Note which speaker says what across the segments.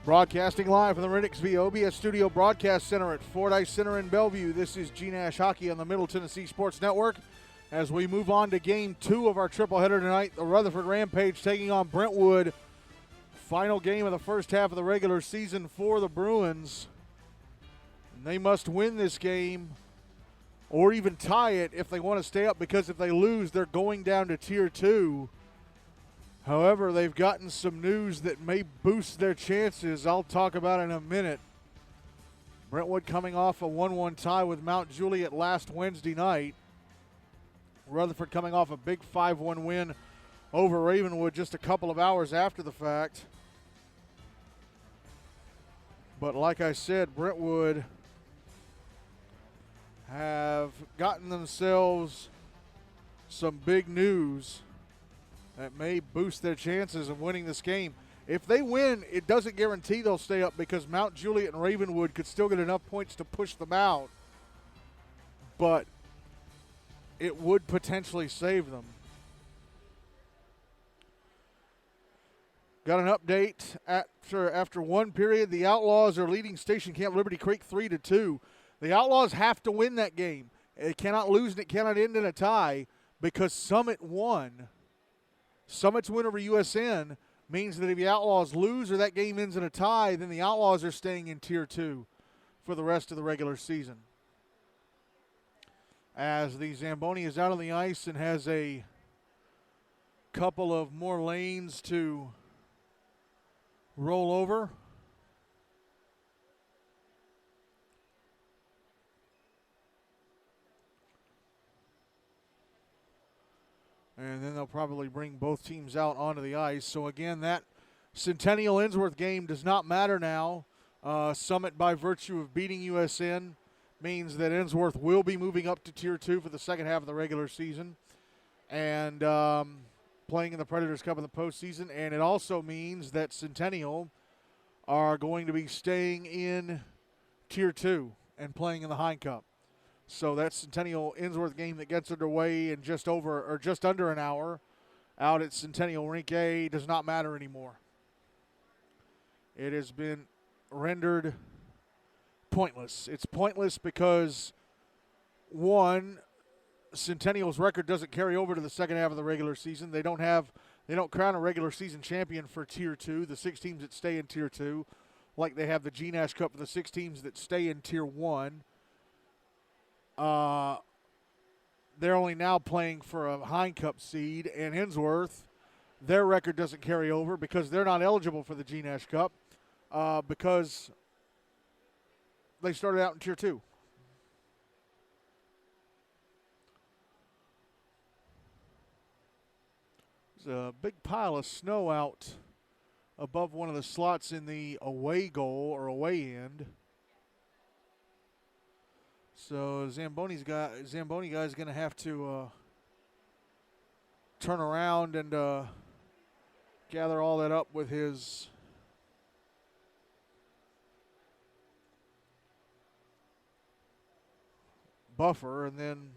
Speaker 1: Broadcasting live from the Renix V OBS Studio Broadcast Center at Fordyce Center in Bellevue. This is GNASH Hockey on the Middle Tennessee Sports Network. As we move on to Game 2 of our tripleheader tonight, the Rutherford Rampage taking on Brentwood. Final game of the first half of the regular season for the Bruins. And they must win this game or even tie it if they want to stay up, because if they lose, they're going down to Tier 2. However, they've gotten some news that may boost their chances. I'll talk about it in a minute. Brentwood coming off a 1-1 tie with Mount Juliet last Wednesday night. Rutherford coming off a big 5-1 win over Ravenwood just a couple of hours after the fact. But like I said, Brentwood have gotten themselves some big news that may boost their chances of winning this game. If they win, it doesn't guarantee they'll stay up, because Mount Juliet and Ravenwood could still get enough points to push them out. But it would potentially save them. Got an update after one period. The Outlaws are leading Station Camp Liberty Creek 3-2. The Outlaws have to win that game. It cannot lose and it cannot end in a tie, because Summit won. Summit's win over USN means that if the Outlaws lose or that game ends in a tie, then the Outlaws are staying in Tier 2 for the rest of the regular season. As the Zamboni is out on the ice and has a couple of more lanes to roll over. And then they'll probably bring both teams out onto the ice. So again, that Centennial Innsworth game does not matter now. Summit, by virtue of beating USN, means that Innsworth will be moving up to Tier 2 for the second half of the regular season and playing in the Predators Cup in the postseason. And it also means that Centennial are going to be staying in Tier 2 and playing in the Hein Cup. So that Centennial Innsworth game that gets underway in just under an hour out at Centennial Rink A does not matter anymore. It has been rendered pointless. It's pointless because, one, Centennial's record doesn't carry over to the second half of the regular season. They don't crown a regular season champion for Tier 2, the 6 teams that stay in Tier 2, like they have the GNASH Cup for the 6 teams that stay in Tier 1. They're only now playing for a Hein Cup seed, and Innsworth, their record doesn't carry over because they're not eligible for the GNASH Cup because they started out in Tier 2. There's a big pile of snow out above one of the slots in the away goal or away end. So Zamboni guy's going to have to turn around and gather all that up with his buffer, and then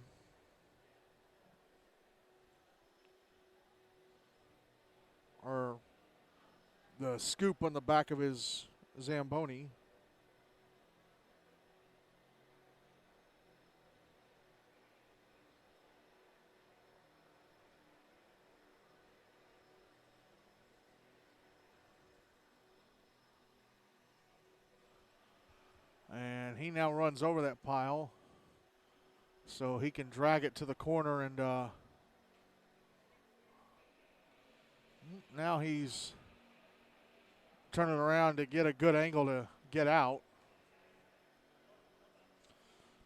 Speaker 1: the scoop on the back of his Zamboni. And he now runs over that pile so he can drag it to the corner, and now he's turning around to get a good angle to get out.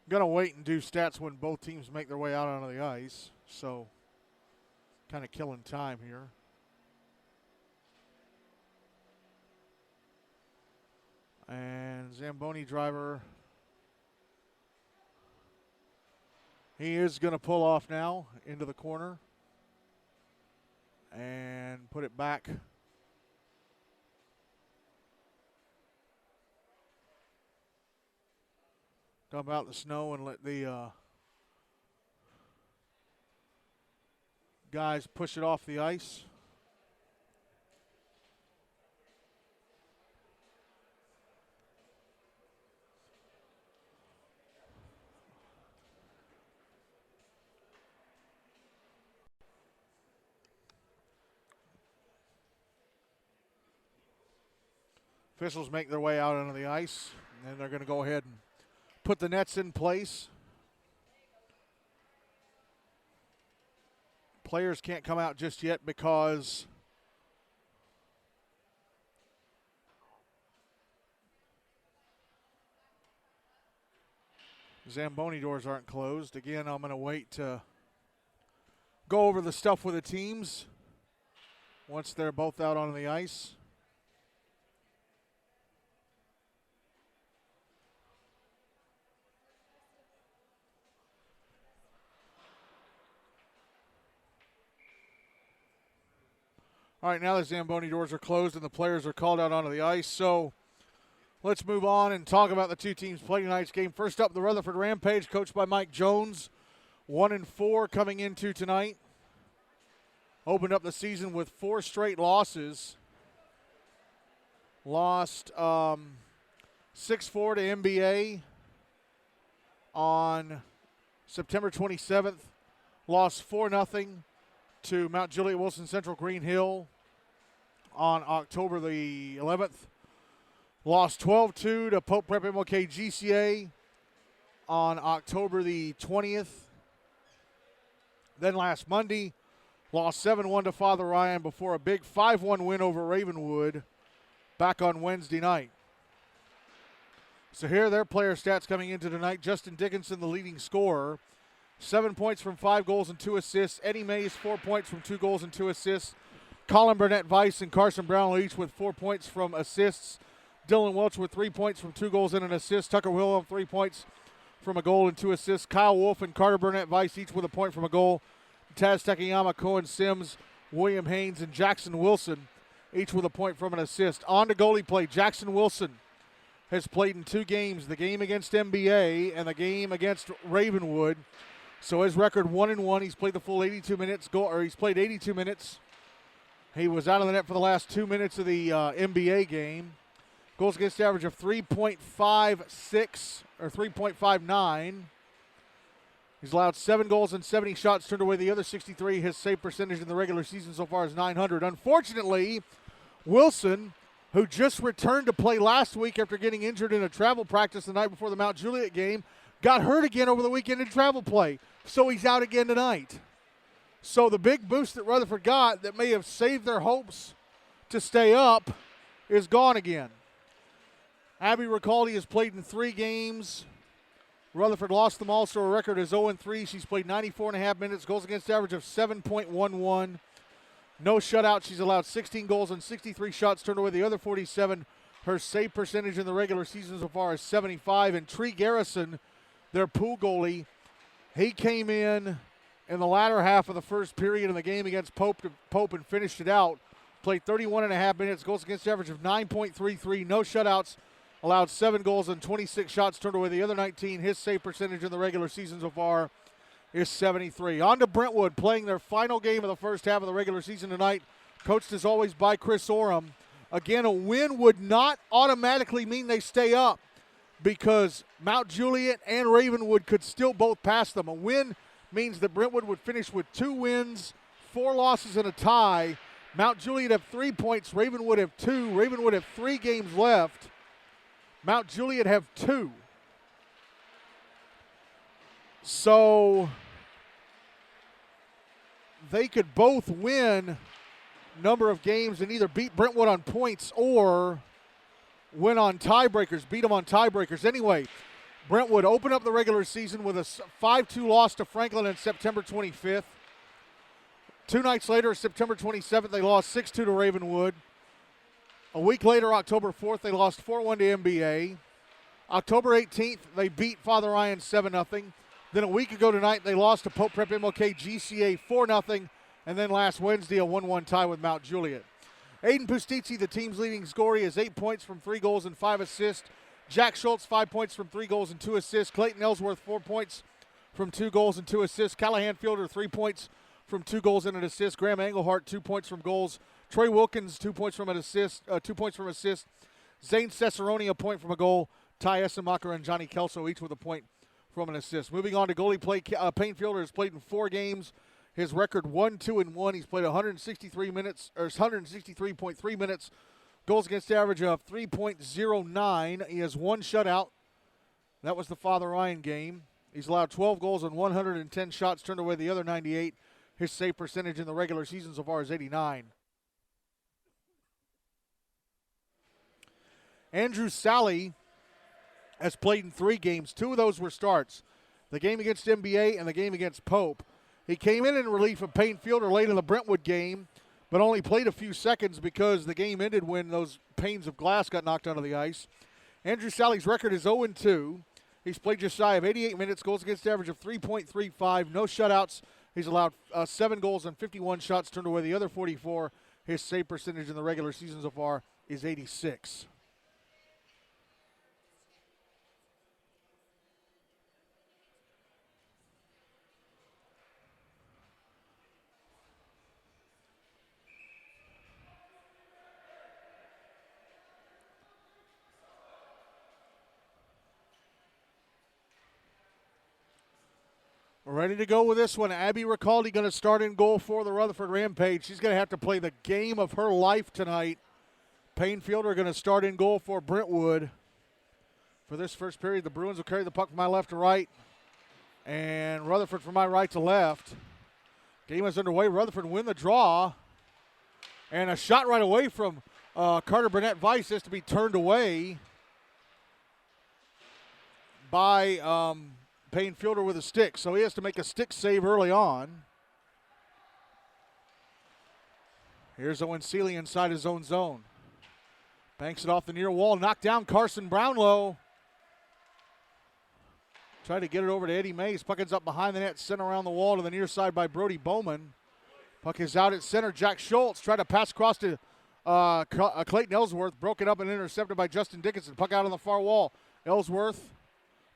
Speaker 1: I'm going to wait and do stats when both teams make their way out onto the ice, so kind of killing time here. And Zamboni driver, he is going to pull off now into the corner and put it back. Dump out the snow and let the guys push it off the ice. Officials make their way out onto the ice, and they're going to go ahead and put the nets in place. Players can't come out just yet because Zamboni doors aren't closed. Again, I'm going to wait to go over the stuff with the teams once they're both out on the ice. All right, now the Zamboni doors are closed and the players are called out onto the ice. So let's move on and talk about the two teams playing tonight's game. First up, the Rutherford Rampage, coached by Mike Jones, 1-4 coming into tonight. Opened up the season with 4 straight losses. Lost 6-4 to NBA on September 27th. Lost 4-0 to Mount Juliet Wilson Central Green Hill on October the 11th. Lost 12-2 to Pope Prep MLK GCA on October the 20th. Then last Monday, lost 7-1 to Father Ryan before a big 5-1 win over Ravenwood back on Wednesday night. So here are their player stats coming into tonight. Justin Dickinson, the leading scorer, 7 points from 5 goals and 2 assists. Eddie Mays, 4 points from 2 goals and 2 assists. Colin Burnett Weiss and Carson Brown each with 4 points from assists. Dylan Welch with 3 points from 2 goals and an assist. Tucker Wilhelm, 3 points from a goal and 2 assists. Kyle Wolf and Carter Burnett Weiss each with a point from a goal. Taz Takayama, Cohen Sims, William Haynes, and Jackson Wilson each with a point from an assist. On to goalie play. Jackson Wilson has played in 2 games, the game against MBA and the game against Ravenwood. So his record 1-1. He's played the full 82 minutes. He's played 82 minutes. He was out of the net for the last 2 minutes of the MBA game. Goals against average of 3.56 or 3.59. He's allowed 7 goals and 70 shots, turned away the other 63. His save percentage in the regular season so far is .900. Unfortunately, Wilson, who just returned to play last week after getting injured in a travel practice the night before the Mount Juliet game, got hurt again over the weekend in travel play. So he's out again tonight. So the big boost that Rutherford got that may have saved their hopes to stay up is gone again. Abby Ricaldi has played in 3 games. Rutherford lost them all, so her record is 0-3. She's played 94.5 minutes, goals against average of 7.11. No shutout. She's allowed 16 goals and 63 shots, turned away the other 47. Her save percentage in the regular season so far is 75. And Tree Garrison, their pool goalie, he came in the latter half of the first period in the game against Pope and finished it out. Played 31.5 minutes, goals against average of 9.33. No shutouts. Allowed 7 goals and 26 shots, turned away the other 19. His save percentage in the regular season so far is 73. On to Brentwood, playing their final game of the first half of the regular season tonight. Coached as always by Chris Oram. Again, a win would not automatically mean they stay up because Mount Juliet and Ravenwood could still both pass them. A win means that Brentwood would finish with 2 wins, 4 losses, and a tie. Mount Juliet have 3 points. Ravenwood have 2. Ravenwood have 3 games left. Mount Juliet have 2. So they could both win number of games and either beat Brentwood on points or win on tiebreakers, beat them on tiebreakers. Anyway, Brentwood opened up the regular season with a 5-2 loss to Franklin on September 25th. 2 nights later, September 27th, they lost 6-2 to Ravenwood. A week later, October 4th, they lost 4-1 to MBA. October 18th, they beat Father Ryan 7-0. Then a week ago tonight, they lost to Pope Prep MLK GCA 4-0. And then last Wednesday, a 1-1 tie with Mount Juliet. Aidan Pustizzi, the team's leading scorer, has 8 points from 3 goals and 5 assists. Jack Schultz, 5 points from 3 goals and 2 assists. Clayton Ellsworth, 4 points from 2 goals and 2 assists. Callahan Fielder, 3 points from 2 goals and an assist. Graham Englehart, 2 points from goals. Trey Wilkins, 2 points from an assist. 2 points from assist. Zane Cesarone, a point from a goal. Ty Essemacher and Johnny Kelso, each with a point from an assist. Moving on to goalie play, Payne Fielder has played in 4 games. His record 1-2-1. He's played 163 minutes, or 163.3 minutes, Goals against average of 3.09. He has one shutout. That was the Father Ryan game. He's allowed 12 goals and 110 shots, turned away the other 98. His save percentage in the regular season so far is 89. Andrew Sally has played in 3 games. 2 of those were starts. The game against MBA and the game against Pope. He came in relief of Payne Fielder late in the Brentwood game, but only played a few seconds because the game ended when those panes of glass got knocked onto the ice. Andrew Sally's record is 0-2. He's played just shy of 88 minutes, goals against average of 3.35, no shutouts. He's allowed 7 goals and 51 shots, turned away the other 44. His save percentage in the regular season so far is 86. Ready to go with this one. Abby Ricaldi going to start in goal for the Rutherford Rampage. She's going to have to play the game of her life tonight. Payne Fielder going to start in goal for Brentwood. For this first period, the Bruins will carry the puck from my left to right, and Rutherford from my right to left. Game is underway. Rutherford win the draw, and a shot right away from Carter Burnett Weiss is to be turned away by Payne Fielder with a stick, so he has to make a stick save early on. Here's Owen Seeley inside his own zone. Banks it off the near wall, knocked down Carson Brownlow. Tried to get it over to Eddie Mays. Puck is up behind the net, sent around the wall to the near side by Brody Bowman. Puck is out at center. Jack Schultz tried to pass across to Clayton Ellsworth. Broken up and intercepted by Justin Dickinson. Puck out on the far wall. Ellsworth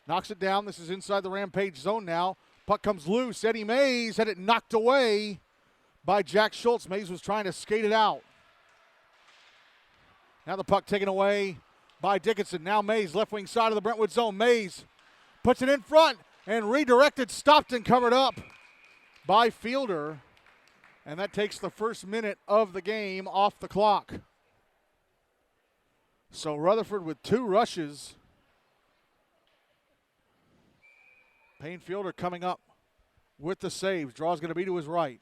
Speaker 1: knocks it down. This is inside the Rampage zone now. Puck comes loose. Eddie Mays had it knocked away by Jack Schultz. Mays was trying to skate it out. Now the puck taken away by Dickinson. Now Mays, left wing side of the Brentwood zone. Mays puts it in front and redirected, stopped and covered up by Fielder. And that takes the first minute of the game off the clock. So Rutherford with 2 rushes. Payne Fielder coming up with the saves. Draw's going to be to his right.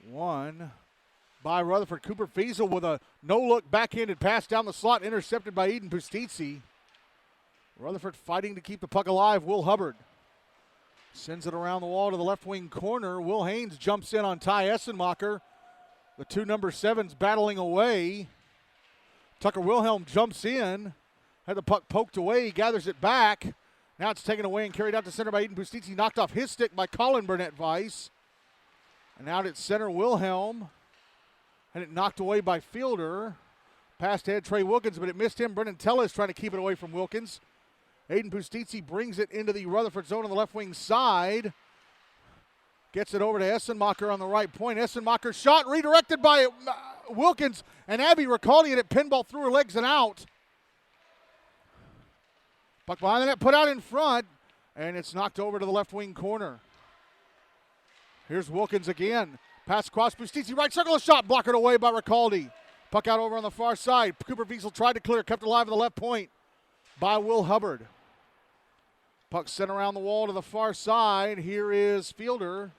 Speaker 1: One by Rutherford. Cooper Fiesel with a no-look backhanded pass down the slot, intercepted by Aidan Pustizzi. Rutherford fighting to keep the puck alive. Will Hubbard sends it around the wall to the left wing corner. Will Haynes jumps in on Ty Essenmacher. The 2 number 7s battling away. Tucker Wilhelm jumps in, had the puck poked away, he gathers it back. Now it's taken away and carried out to center by Aidan Pustizzi, knocked off his stick by Colin Burnett Weiss. And out at center, Wilhelm had it knocked away by Fielder. Passed ahead Trey Wilkins, but it missed him. Brendan Tella is trying to keep it away from Wilkins. Aidan Pustizzi brings it into the Rutherford zone on the left wing side. Gets it over to Essenmacher on the right point. Essenmacher shot redirected by Wilkins, and Abby Ricaldi had it pinball through her legs and out. Puck behind the net, put out in front, and it's knocked over to the left wing corner. Here's Wilkins again. Pass across Pustizzi, right circle, a shot blocked away by Ricaldi. Puck out over on the far side. Cooper Fiesel tried to clear, kept alive at the left point by Will Hubbard. Puck sent around the wall to the far side. Here is Fielder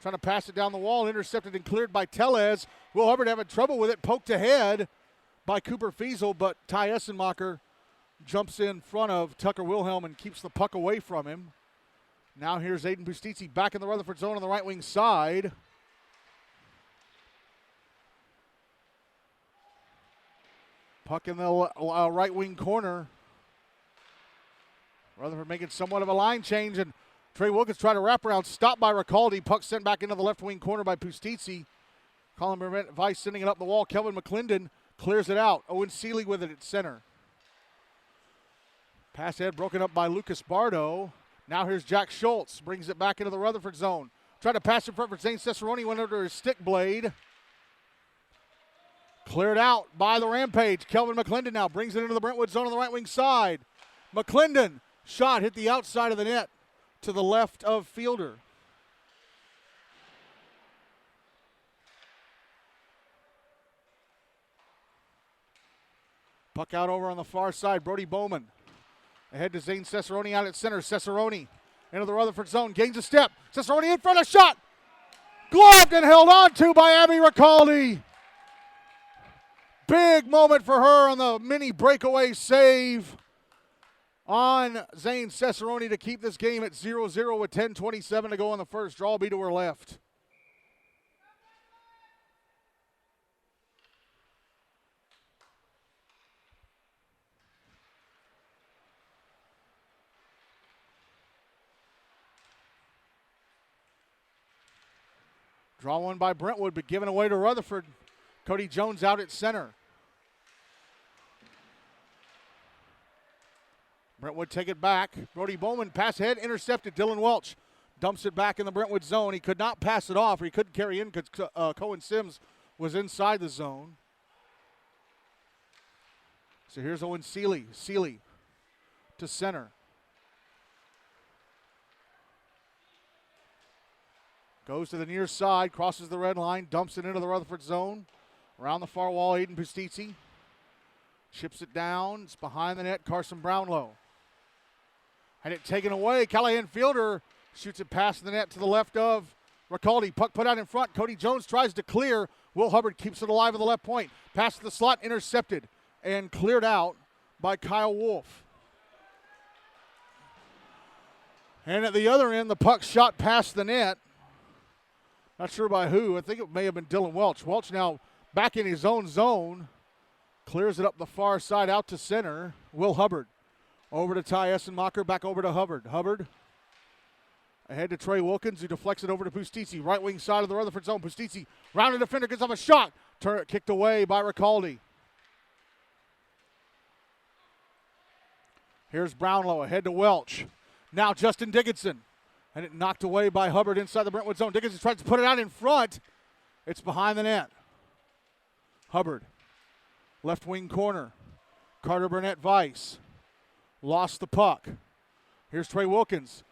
Speaker 1: trying to pass it down the wall, intercepted and cleared by Tellez. Will Hubbard having trouble with it, poked ahead by Cooper Fiesel, but Ty Essenmacher jumps in front of Tucker Wilhelm and keeps the puck away from him. Now here's Aidan Pustizzi back in the Rutherford zone on the right wing side. Puck in the right wing corner. Rutherford making somewhat of a line change, and Trey Wilkins trying to wrap around, stopped by Ricaldi. Puck sent back into the left wing corner by Pustizzi. Colin Burnett Weiss sending it up the wall. Kelvin McClendon clears it out. Owen Seeley with it at center. Pass ahead broken up by Lucas Bardo. Now here's Jack Schultz. Brings it back into the Rutherford zone. Tried to pass in front for Zane Cesarone. Went under his stick blade. Cleared out by the Rampage. Kelvin McClendon now brings it into the Brentwood zone on the right wing side. McClendon shot hit the outside of the net to the left of Fielder. Puck out over on the far side. Brody Bowman. Ahead to Zane Cesarone out at center. Cesarone into the Rutherford zone. Gains a step. Cesarone in front of shot. Gloved and held on to by Abby Ricaldi. Big moment for her on the mini breakaway save on Zane Cesarone to keep this game at 0-0 with 10:27 to go in the first. Draw be to her left. Draw one by Brentwood, but given away to Rutherford. Cody Jones out at center. Brentwood take it back. Brody Bowman pass ahead, intercepted. Dylan Welch dumps it back in the Brentwood zone. He could not pass it off, or he couldn't carry in because Cohen Sims was inside the zone. So here's Owen Seeley. Seeley to center. Goes to the near side, crosses the red line, dumps it into the Rutherford zone. Around the far wall, Aidan Pustizzi. Chips it down. It's behind the net, Carson Brownlow. Had it taken away. Callahan Fielder shoots it past the net to the left of Ricaldi. Puck put out in front. Cody Jones tries to clear. Will Hubbard keeps it alive at the left point. Pass to the slot, intercepted and cleared out by Kyle Wolf. And at the other end, the puck shot past the net. Not sure by who. I think it may have been Dylan Welch. Welch now back in his own zone. Clears it up the far side out to center. Will Hubbard. Over to Ty Essenmacher. Back over to Hubbard. Hubbard ahead to Trey Wilkins, who deflects it over to Pustizzi. Right wing side of the Rutherford zone. Pustizzi, rounded defender, gets off a shot. Kicked away by Ricaldi. Here's Brownlow ahead to Welch. Now Justin Dickinson. And it knocked away by Hubbard inside the Brentwood zone. Dickinson tries to put it out in front. It's behind the net. Hubbard, left wing corner. Carter Burnett Weiss lost the puck. Here's Trey Wilkins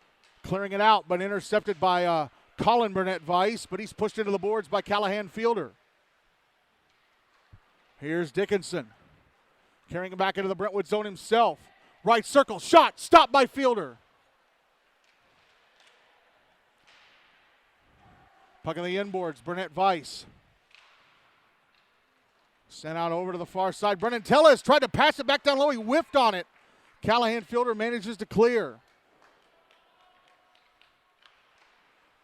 Speaker 1: clearing it out, but intercepted by Colin Burnett Weiss, but he's pushed into the boards by Callahan Fielder. Here's Dickinson carrying it back into the Brentwood zone himself. Right circle, shot, stopped by Fielder. Puck on the inboards, Burnett Weiss. Sent out over to the far side. Brennan Tellez tried to pass it back down low. He whiffed on it. Callahan Fielder manages to clear.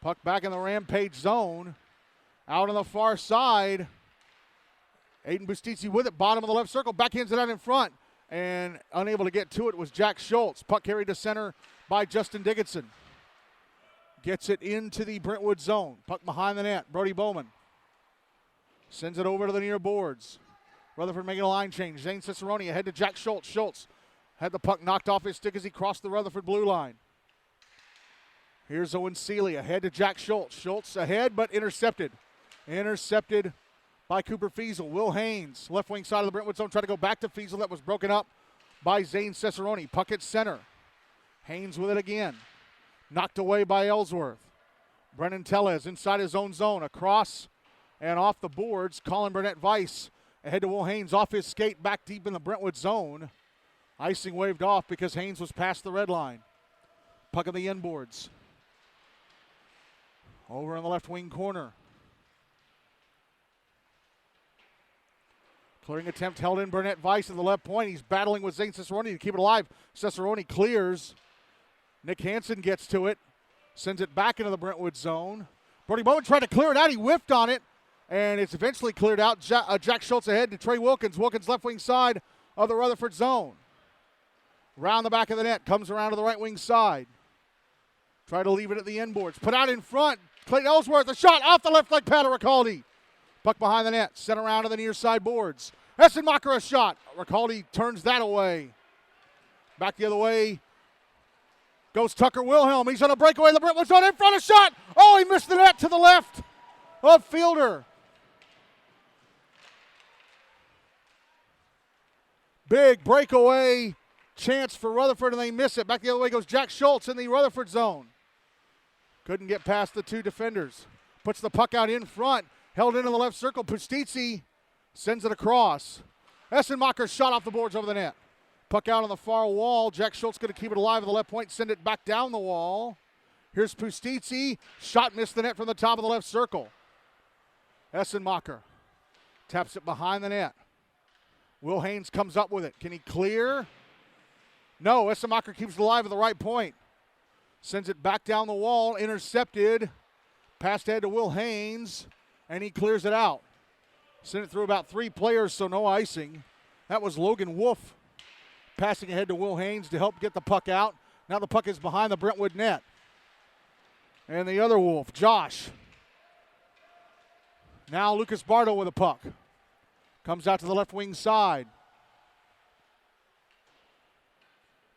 Speaker 1: Puck back in the Rampage zone. Out on the far side. Aidan Pustizzi with it, bottom of the left circle. Backhands it out in front. And unable to get to it was Jack Schultz. Puck carried to center by Justin Dickinson. Gets it into the Brentwood zone. Puck behind the net. Brody Bowman sends it over to the near boards. Rutherford making a line change. Zane Cesarone ahead to Jack Schultz. Schultz had the puck knocked off his stick as he crossed the Rutherford blue line. Here's Owen Seeley ahead to Jack Schultz. Schultz ahead, but intercepted. Intercepted by Cooper Fiesel. Will Haynes, left wing side of the Brentwood zone, tried to go back to Fiesel. That was broken up by Zane Cesarone. Puck at center. Haynes with it again. Knocked away by Ellsworth. Brennan Tellez inside his own zone. Across and off the boards. Colin Burnett Weiss ahead to Will Haynes. Off his skate back deep in the Brentwood zone. Icing waved off because Haynes was past the red line. Puck on the inboards. Over in the left wing corner. Clearing attempt held in Burnett Weiss at the left point. He's battling with Zane Cesarone to keep it alive. Cesarone clears. Nick Hansen gets to it, sends it back into the Brentwood zone. Brody Bowman tried to clear it out. He whiffed on it, and it's eventually cleared out. Jack Schultz ahead to Trey Wilkins. Wilkins left wing side of the Rutherford zone. Round the back of the net, comes around to the right wing side. Try to leave it at the inboards. Put out in front. Clayton Ellsworth, a shot off the left leg pad of Ricaldi. Puck behind the net, sent around to the near side boards. Essenmacher a shot. Ricaldi turns that away. Back the other way. Goes Tucker Wilhelm. He's on a breakaway. The Brentwood zone in front of shot. Oh, he missed the net to the left of Fielder. Big breakaway chance for Rutherford, and they miss it. Back the other way goes Jack Schultz in the Rutherford zone. Couldn't get past the two defenders. Puts the puck out in front. Held into the left circle. Pustizzi sends it across. Essenmacher shot off the boards over the net. Puck out on the far wall. Jack Schultz going to keep it alive at the left point, send it back down the wall. Here's Pustizzi. Shot missed the net from the top of the left circle. Essenmacher taps it behind the net. Will Haynes comes up with it. Can he clear? No, Essenmacher keeps it alive at the right point. Sends it back down the wall, intercepted. Passed ahead to Will Haynes, and he clears it out. Sent it through about 3 players, so no icing. That was Logan Wolf passing ahead to Will Haynes to help get the puck out. Now the puck is behind the Brentwood net. And the other Wolf, Josh. Now Lucas Bardo with a puck. Comes out to the left wing side.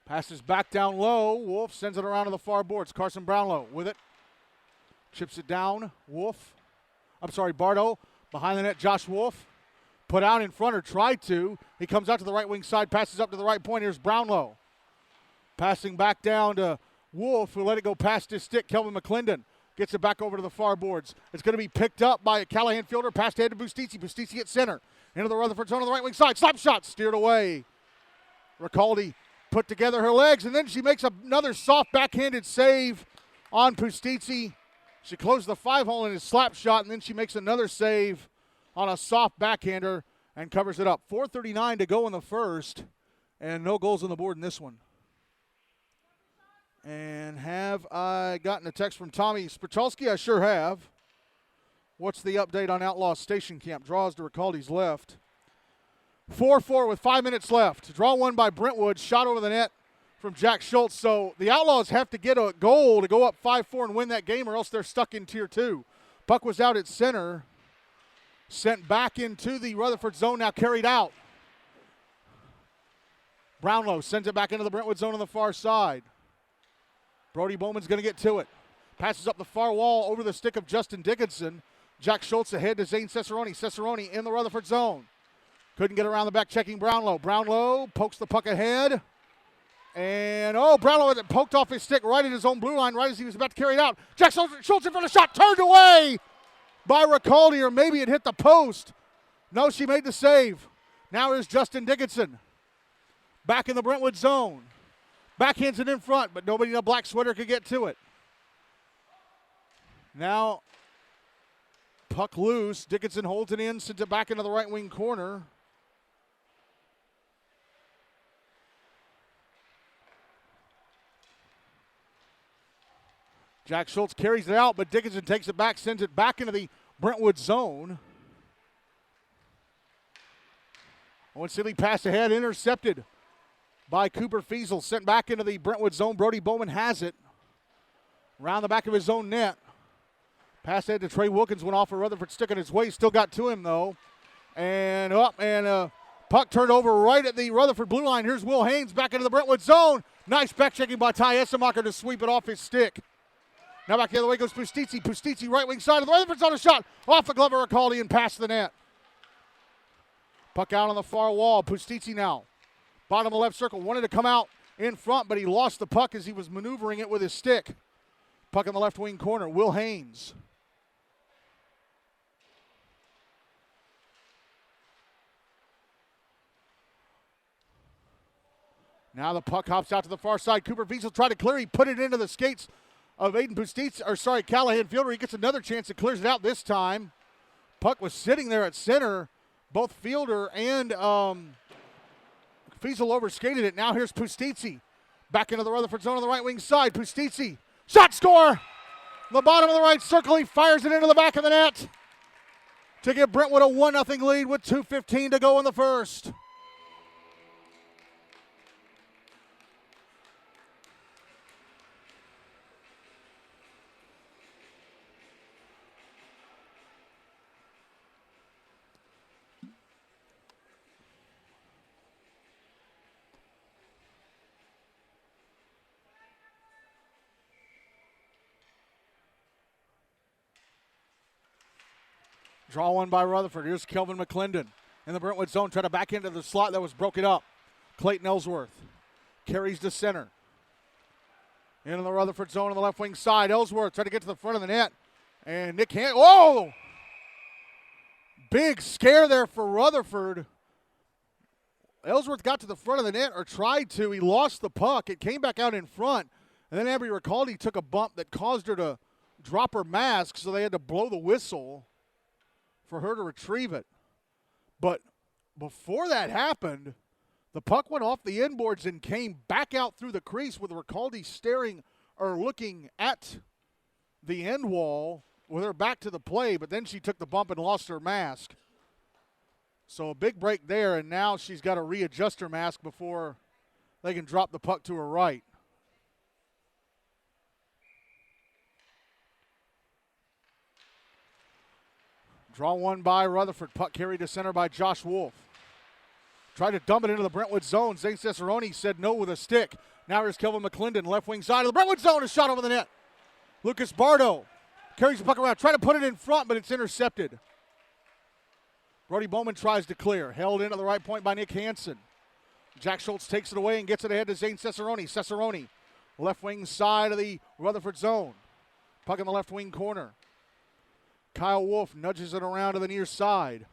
Speaker 1: Passes back down low. Wolf sends it around to the far boards. Carson Brownlow with it. Chips it down. Bardo. Behind the net, Josh Wolf. Put out in front, or tried to. He comes out to the right wing side, passes up to the right point. Here's Brownlow. Passing back down to Wolf, who let it go past his stick. Kelvin McClendon gets it back over to the far boards. It's going to be picked up by a Callahan fielder. Passed ahead to Pustizzi. Pustizzi at center. Into the Rutherford zone on the right wing side. Slap shot, steered away. Ricaldi put together her legs, and then she makes another soft backhanded save on Pustizzi. She closed the 5-hole in his slap shot, and then she makes another save on a soft backhander and covers it up. 4:39 to go in the first, and no goals on the board in this one. And have I gotten a text from Tommy Spirtalski? I sure have. What's the update on Outlaw Station Camp? Draws to Ricaldi's left. 4-4 with 5 minutes left. Draw one by Brentwood, shot over the net from Jack Schultz. So the Outlaws have to get a goal to go up 5-4 and win that game, or else they're stuck in Tier 2. Puck was out at center. Sent back into the Rutherford zone, now carried out. Brownlow sends it back into the Brentwood zone on the far side. Brody Bowman's going to get to it. Passes up the far wall over the stick of Justin Dickinson. Jack Schultz ahead to Zane Cesarone. Cesarone in the Rutherford zone. Couldn't get around the back, checking Brownlow. Brownlow pokes the puck ahead. And, Brownlow had it poked off his stick right at his own blue line, right as he was about to carry it out. Jack Schultz in front of the shot, turned away by Ricaldi, or maybe it hit the post. No, she made the save. Now here's Justin Dickinson. Back in the Brentwood zone. Backhands it in front, but nobody in a black sweater could get to it. Now, puck loose. Dickinson holds it in, sends it back into the right wing corner. Jack Schultz carries it out, but Dickinson takes it back, sends it back into the Brentwood zone. Owen Seeley pass ahead, intercepted by Cooper Fiesel, sent back into the Brentwood zone. Brody Bowman has it. Around the back of his own net. Pass ahead to Trey Wilkins, went off a Rutherford stick on his way. Still got to him, though. And puck turned over right at the Rutherford blue line. Here's Will Haynes back into the Brentwood zone. Nice back checking by Ty Essenmacher to sweep it off his stick. Now back the other way goes Pustizzi. Pustizzi right wing side of the Rutherford's on a shot. Off the glove of Ricaldi and past the net. Puck out on the far wall. Pustizzi now. Bottom of the left circle. Wanted to come out in front, but he lost the puck as he was maneuvering it with his stick. Puck in the left wing corner. Will Haynes. Now the puck hops out to the far side. Cooper Fiesel tried to clear. He put it into the skates of Aidan Callahan fielder. He gets another chance to clears it out this time. Puck was sitting there at center. Both fielder and Fiesel overskated it. Now here's Pustizzi. Back into the Rutherford zone on the right wing side. Pustizzi. Shot score! The bottom of the right circle. He fires it into the back of the net to give Brentwood a 1-0 lead with 2:15 to go in the first. Draw one by Rutherford. Here's Kelvin McClendon in the Brentwood zone. Try to back into the slot that was broken up. Clayton Ellsworth carries to center. Into the Rutherford zone on the left wing side. Ellsworth trying to get to the front of the net. And Nick Hand. Oh! Big scare there for Rutherford. Ellsworth got to the front of the net, or tried to. He lost the puck. It came back out in front. And then Abby Ricaldi took a bump that caused her to drop her mask, so they had to blow the whistle for her to retrieve it. But before that happened, the puck went off the inboards and came back out through the crease with Ricaldi staring or looking at the end wall with her back to the play, but then she took the bump and lost her mask. So a big break there, and now she's got to readjust her mask before they can drop the puck to her right. Draw one by Rutherford. Puck carried to center by Josh Wolf. Tried to dump it into the Brentwood zone. Zane Cesarone said no with a stick. Now here's Kelvin McClendon, left wing side of the Brentwood zone. A shot over the net. Lucas Bardo carries the puck around. Trying to put it in front, but it's intercepted. Brody Bowman tries to clear. Held in at the right point by Nick Hansen. Jack Schultz takes it away and gets it ahead to Zane Cesarone. Cesarone, left wing side of the Rutherford zone. Puck in the left wing corner. Kyle Wolf nudges it around to the near side.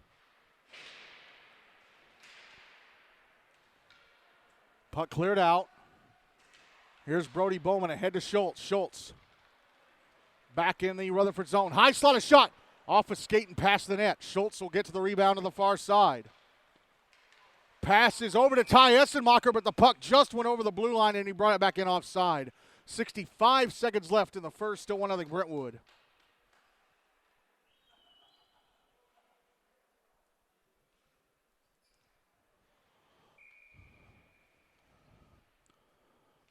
Speaker 1: Puck cleared out. Here's Brody Bowman ahead to Schultz. Schultz back in the Rutherford zone. High slotted shot. Off a skate and past the net. Schultz will get to the rebound to the far side. Pass is over to Ty Essenmacher, but the puck just went over the blue line and he brought it back in offside. 65 seconds left in the first. Still 1-0 Brentwood.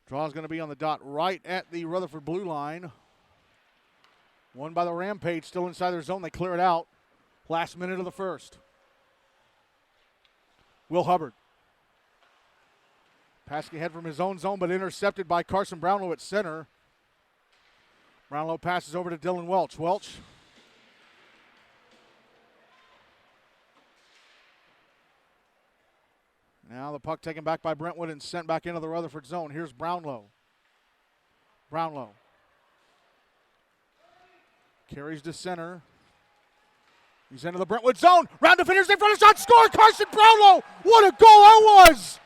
Speaker 1: Draw's going to be on the dot right at the Rutherford blue line. Won by the Rampage, still inside their zone. They clear it out. Last minute of the first. Will Hubbard. Passing ahead from his own zone, but intercepted by Carson Brownlow at center. Brownlow passes over to Dylan Welch. Welch. Now the puck taken back by Brentwood and sent back into the Rutherford zone. Here's Brownlow. Brownlow. Carries to center. He's into the Brentwood zone. Round defenders in front of shot. Score! Carson Brownlow! What a goal that was!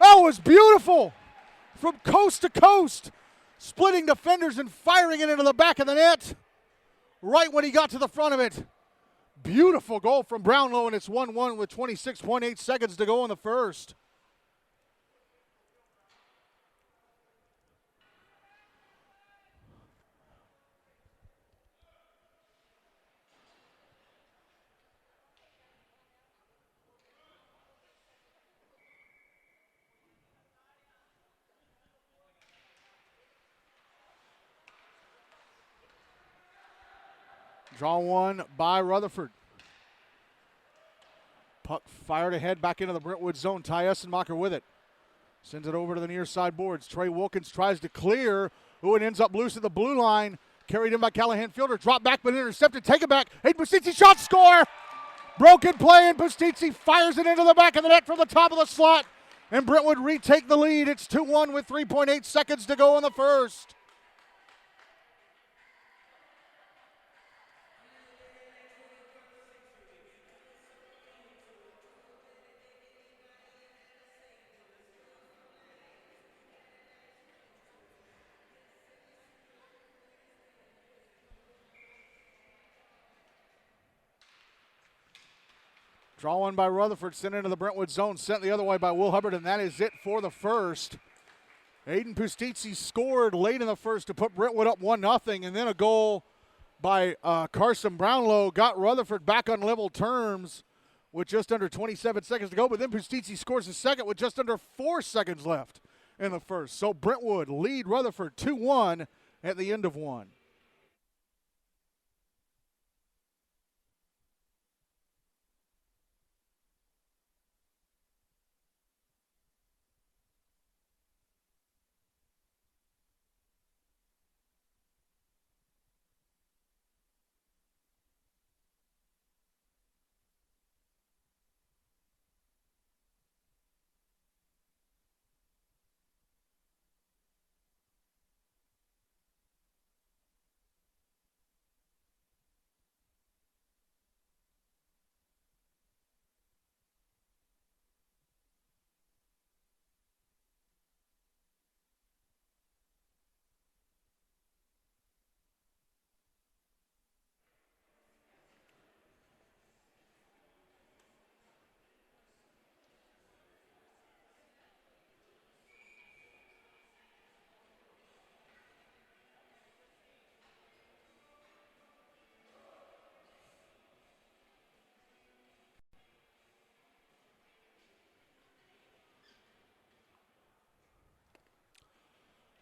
Speaker 1: That was beautiful. From coast to coast. Splitting defenders and firing it into the back of the net. Right when he got to the front of it. Beautiful goal from Brownlow, and it's 1-1 with 26.8 seconds to go in the first. Draw one by Rutherford. Puck fired ahead back into the Brentwood zone. Ty Essenmacher with it. Sends it over to the near side boards. Trey Wilkins tries to clear. Ooh, it ends up loose at the blue line. Carried in by Callahan Fielder. Drop back but intercepted. Take it back. Aidan Pustizzi shot, score! Broken play, and Pustizzi fires it into the back of the net from the top of the slot. And Brentwood retake the lead. It's 2-1 with 3.8 seconds to go in the first. Draw one by Rutherford, sent into the Brentwood zone, sent the other way by Will Hubbard, and that is it for the first. Aidan Pustizzi scored late in the first to put Brentwood up 1-0, and then a goal by Carson Brownlow got Rutherford back on level terms with just under 27 seconds to go, but then Pustizzi scores a second with just under 4 seconds left in the first. So Brentwood lead Rutherford 2-1 at the end of one.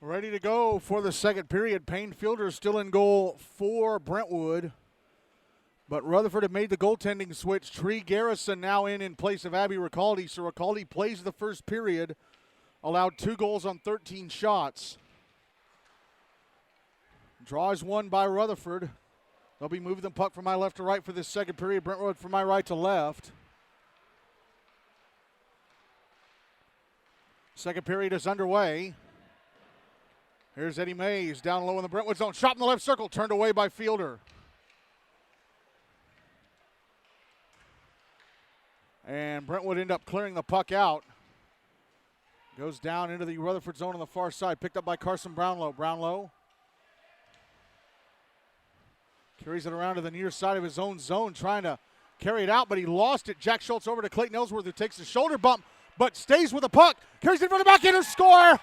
Speaker 1: Ready to go for the second period. Payne Fielder still in goal for Brentwood. But Rutherford have made the goaltending switch. Tree Garrison now in place of Abby Ricaldi. So Ricaldi plays the first period. Allowed 2 goals on 13 shots. Draw is won by Rutherford. They'll be moving the puck from my left to right for this second period. Brentwood from my right to left. Second period is underway. Here's Eddie Mays down low in the Brentwood zone. Shot in the left circle. Turned away by Fielder. And Brentwood end up clearing the puck out. Goes down into the Rutherford zone on the far side. Picked up by Carson Brownlow. Brownlow carries it around to the near side of his own zone, trying to carry it out, but he lost it. Jack Schultz over to Clayton Ellsworth, who takes a shoulder bump, but stays with the puck. Carries it for the backhander, score!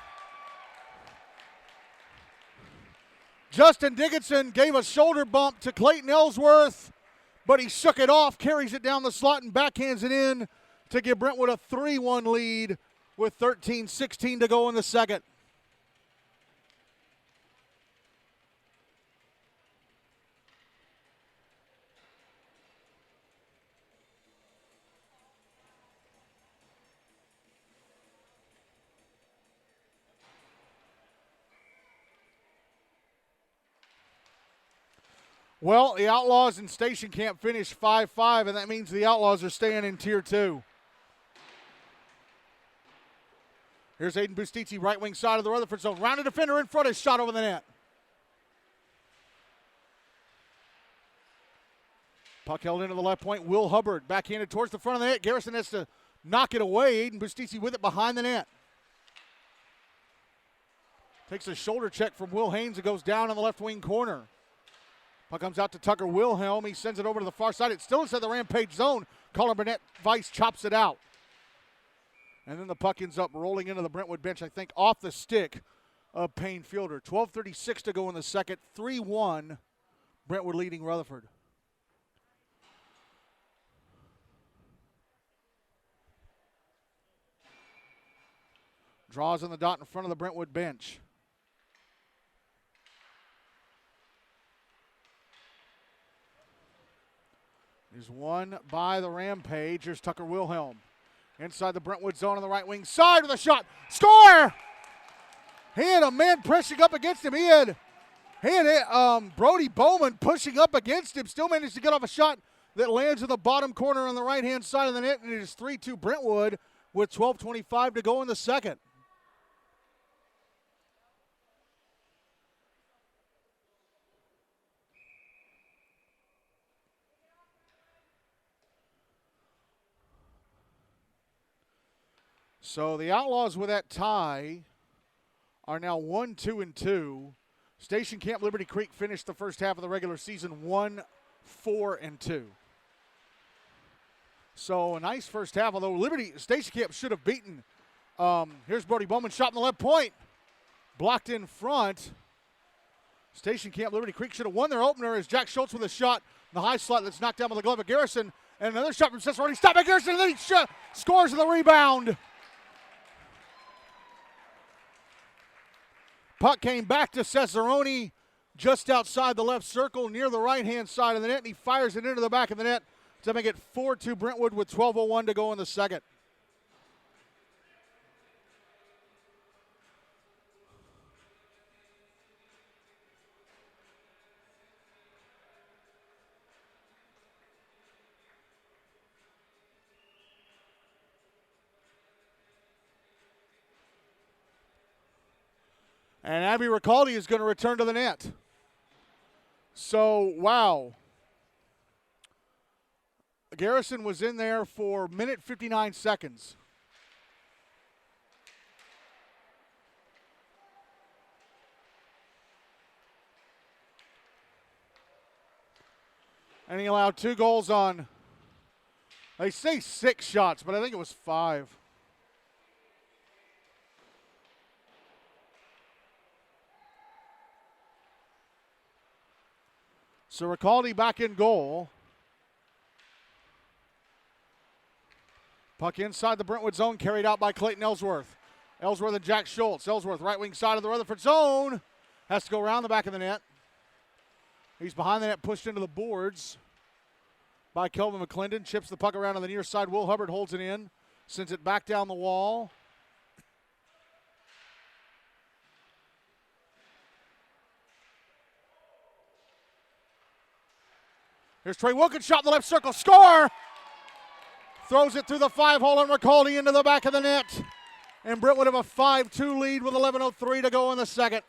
Speaker 1: Justin Dickinson gave a shoulder bump to Clayton Ellsworth, but he shook it off, carries it down the slot, and backhands it in to give Brentwood a 3-1 lead with 13:16 to go in the second. Well, the Outlaws and Station Camp finish 5-5, and that means the Outlaws are staying in Tier 2. Here's Aidan Pustizzi, right wing side of the Rutherford zone. Rounded defender in front, is shot over the net. Puck held into the left point. Will Hubbard backhanded towards the front of the net. Garrison has to knock it away. Aidan Pustizzi with it behind the net. Takes a shoulder check from Will Haynes. It goes down in the left wing corner. Puck comes out to Tucker Wilhelm. He sends it over to the far side. It's still inside the Rampage zone. Colin Burnett Vice chops it out. And then the puck ends up rolling into the Brentwood bench, I think, off the stick of Payne Fielder. 12:36 to go in the second. 3-1, Brentwood leading Rutherford. Draws on the dot in front of the Brentwood bench. Is won by the Rampage. Here's Tucker Wilhelm. Inside the Brentwood zone on the right wing side with a shot. Score! He had a man pressing up against him. He had Brody Bowman pushing up against him. Still managed to get off a shot that lands in the bottom corner on the right-hand side of the net. And it is 3-2 Brentwood with 12:25 to go in the second. So the Outlaws with that tie are now 1-2-2. Station Camp Liberty Creek finished the first half of the regular season 1-4-2. So a nice first half, although Station Camp should have beaten. Here's Brody Bowman, shot in the left point. Blocked in front. Station Camp Liberty Creek should have won their opener as Jack Schultz with a shot in the high slot that's knocked down with the glove of Garrison. And another shot from Cesarone. Stopped by Garrison, and then he scores with the rebound. Puck came back to Cesarone just outside the left circle near the right-hand side of the net, and he fires it into the back of the net to make it 4-2 Brentwood with 12:01 to go in the second. And Abby Ricaldi is going to return to the net. So, wow. Garrison was in there for 1:59 seconds. And he allowed 2 goals on, they say 6 shots, but I think it was 5. So Ricaldi back in goal. Puck inside the Brentwood zone, carried out by Clayton Ellsworth. Ellsworth and Jack Schultz. Ellsworth, right wing side of the Rutherford zone. Has to go around the back of the net. He's behind the net, pushed into the boards by Kelvin McClendon. Chips the puck around on the near side. Will Hubbard holds it in. Sends it back down the wall. Here's Trey Wilkins, shot in the left circle, score! Throws it through the 5-hole and McCaldy into the back of the net. And Brentwood have a 5-2 lead with 11:03 to go in the second.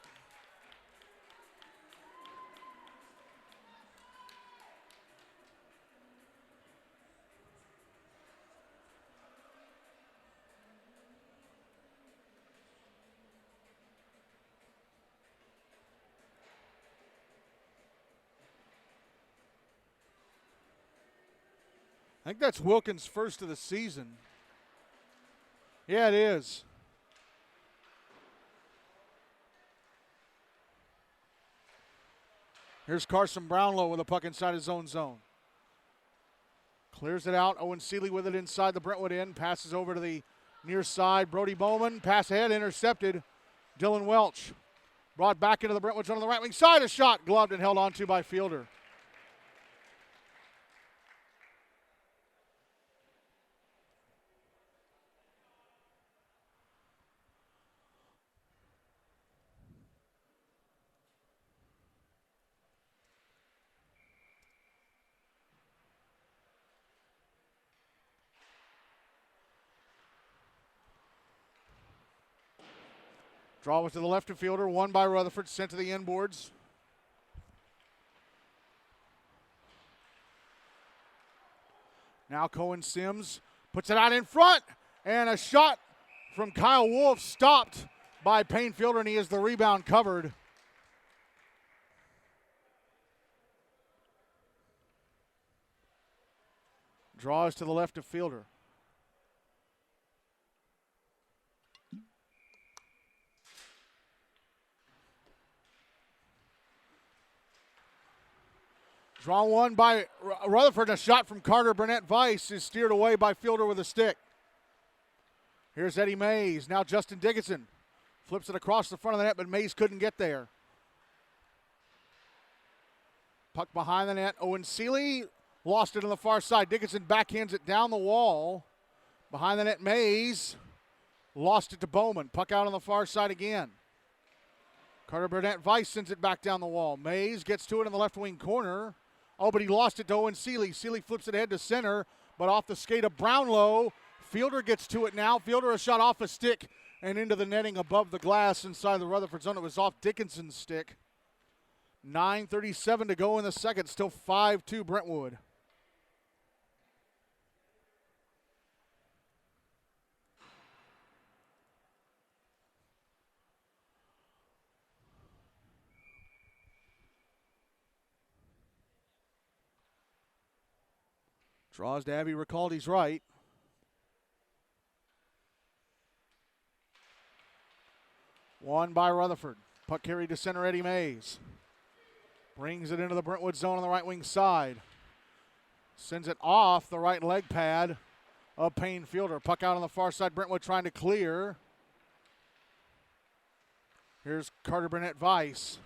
Speaker 1: I think that's Wilkins' first of the season. Yeah, it is. Here's Carson Brownlow with a puck inside his own zone. Clears it out. Owen Seeley with it inside the Brentwood end. Passes over to the near side. Brody Bowman. Pass ahead. Intercepted. Dylan Welch. Brought back into the Brentwood zone on the right wing side. A shot gloved and held onto by Fielder. Draw was to the left of Fielder, won by Rutherford, sent to the inboards. Now Cohen Sims puts it out in front, and a shot from Kyle Wolf stopped by Payne Fielder, and he has the rebound covered. Draws to the left of Fielder. Draw one by Rutherford. A shot from Carter Burnett Weiss is steered away by Fielder with a stick. Here's Eddie Mays. Now Justin Dickinson flips it across the front of the net, but Mays couldn't get there. Puck behind the net. Owen Seeley lost it on the far side. Dickinson backhands it down the wall. Behind the net, Mays lost it to Bowman. Puck out on the far side again. Carter Burnett Weiss sends it back down the wall. Mays gets to it in the left wing corner. Oh, but he lost it to Owen Seeley. Seeley flips it ahead to center, but off the skate of Brownlow. Fielder gets to it now. Fielder a shot off a stick and into the netting above the glass inside the Rutherford zone. It was off Dickinson's stick. 9:37 to go in the second. Still 5-2 Brentwood. Draws to Abby Ricaldi's right. Won by Rutherford. Puck carried to center, Eddie Mays. Brings it into the Brentwood zone on the right wing side. Sends it off the right leg pad of Payne Fielder. Puck out on the far side. Brentwood trying to clear. Here's Carter Burnett Weiss.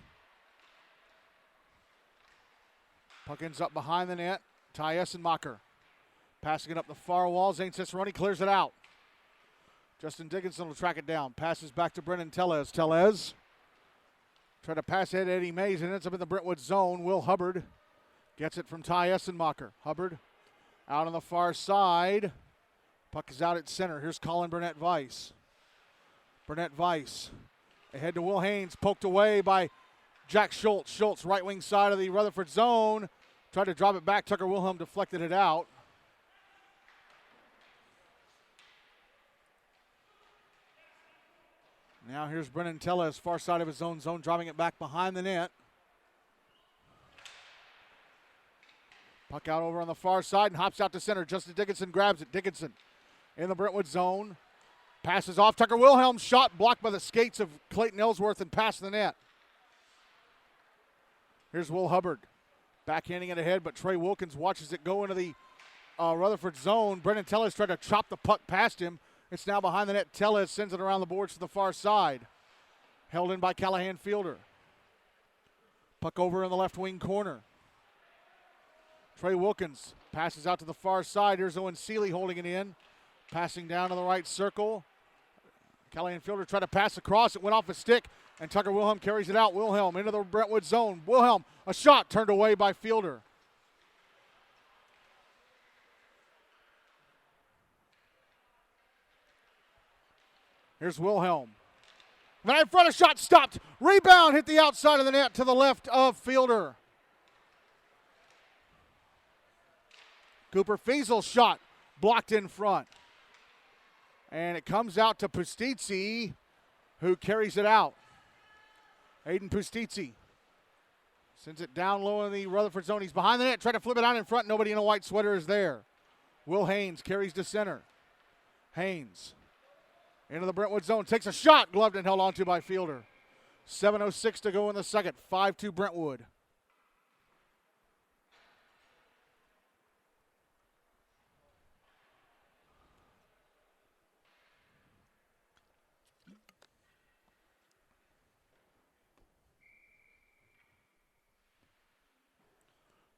Speaker 1: Puck ends up behind the net. Ty Essenmacher. Passing it up the far wall. Zane Cesarone clears it out. Justin Dickinson will track it down. Passes back to Brennan Tellez. Tellez try to pass ahead to Eddie Mays and ends up in the Brentwood zone. Will Hubbard gets it from Ty Essenmacher. Hubbard out on the far side. Puck is out at center. Here's Colin Burnett Weiss. Burnett Weiss ahead to Will Haynes. Poked away by Jack Schultz. Schultz right wing side of the Rutherford zone. Tried to drop it back. Tucker Wilhelm deflected it out. Now here's Brennan Tellez, far side of his own zone, driving it back behind the net. Puck out over on the far side and hops out to center. Justin Dickinson grabs it. Dickinson in the Brentwood zone. Passes off. Tucker Wilhelm shot blocked by the skates of Clayton Ellsworth and past the net. Here's Will Hubbard. Backhanding it ahead, but Trey Wilkins watches it go into the Rutherford zone. Brennan Tellez tried to chop the puck past him. It's now behind the net. Tellez sends it around the boards to the far side. Held in by Callahan Fielder. Puck over in the left wing corner. Trey Wilkins passes out to the far side. Here's Owen Seeley holding it in. Passing down to the right circle. Callahan Fielder tried to pass across. It went off a stick, and Tucker Wilhelm carries it out. Wilhelm into the Brentwood zone. Wilhelm, a shot turned away by Fielder. Here's Wilhelm. Right in front, a shot stopped. Rebound hit the outside of the net to the left of Fielder. Cooper Fiesel's shot blocked in front. And it comes out to Pustizzi, who carries it out. Aidan Pustizzi sends it down low in the Rutherford zone. He's behind the net, trying to flip it out in front. Nobody in a white sweater is there. Will Haynes carries to center. Haynes into the Brentwood zone, takes a shot, gloved and held onto by Fielder. 7:06 to go in the second, 5-2 Brentwood.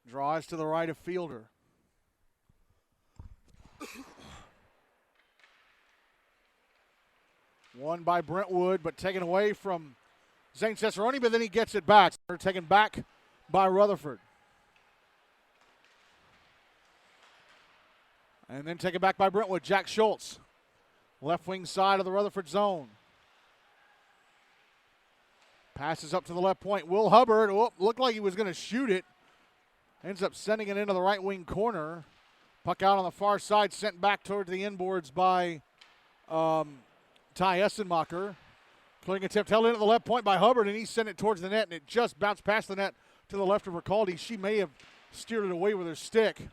Speaker 1: Draws to the right of Fielder. Won by Brentwood, but taken away from Zane Cesarone, but then he gets it back. They're taken back by Rutherford. And then taken back by Brentwood. Jack Schultz, left wing side of the Rutherford zone. Passes up to the left point. Will Hubbard, looked like he was going to shoot it. Ends up sending it into the right wing corner. Puck out on the far side, sent back towards the inboards by Ty Essenmacher. Clearing attempt held in at the left point by Hubbard, and he sent it towards the net, and it just bounced past the net to the left of Ricaldi. She may have steered it away with her stick.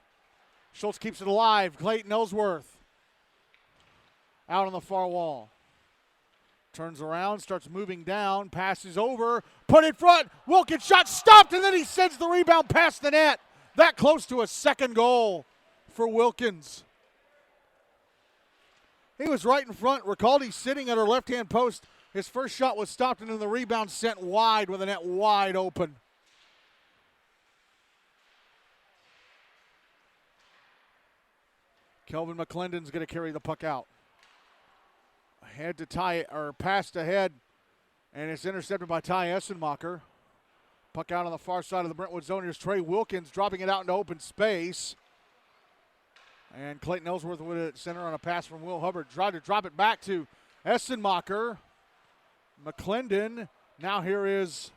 Speaker 1: Schultz keeps it alive. Clayton Ellsworth out on the far wall. Turns around, starts moving down, passes over, put in front. Wilkins shot stopped, and then he sends the rebound past the net. That close to a second goal for Wilkins. He was right in front. Ricaldi sitting at her left-hand post. His first shot was stopped, and then the rebound sent wide with the net wide open. Kelvin McClendon's going to carry the puck out. Ahead to Ty, or passed ahead, and it's intercepted by Ty Essenmacher. Puck out on the far side of the Brentwood zone. Here's Trey Wilkins dropping it out into open space. And Clayton Ellsworth with it center on a pass from Will Hubbard. Tried to drop it back to Essenmacher. McClendon. Now here is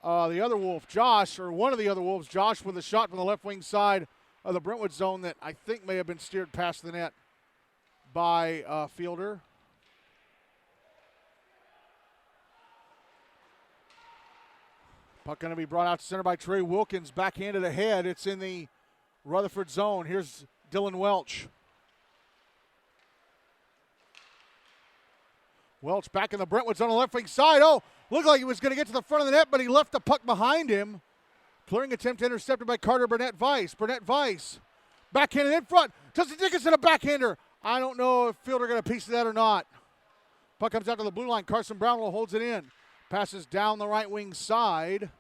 Speaker 1: the other Wolf, Josh, or one of the other Wolves, Josh, with a shot from the left wing side of the Brentwood zone that I think may have been steered past the net by Fielder. Puck going to be brought out to center by Trey Wilkins. Backhanded ahead. It's in the Rutherford zone. Here's Dylan Welch. Welch back in the Brentwood zone on the left wing side. Oh, looked like he was going to get to the front of the net, but he left the puck behind him. Clearing attempt intercepted by Carter Burnett Weiss. Burnett Weiss backhanded in front. Justin Dickinson, a backhander. I don't know if Fielder got a piece of that or not. Puck comes out to the blue line. Carson Brownlow holds it in. Passes down the right wing side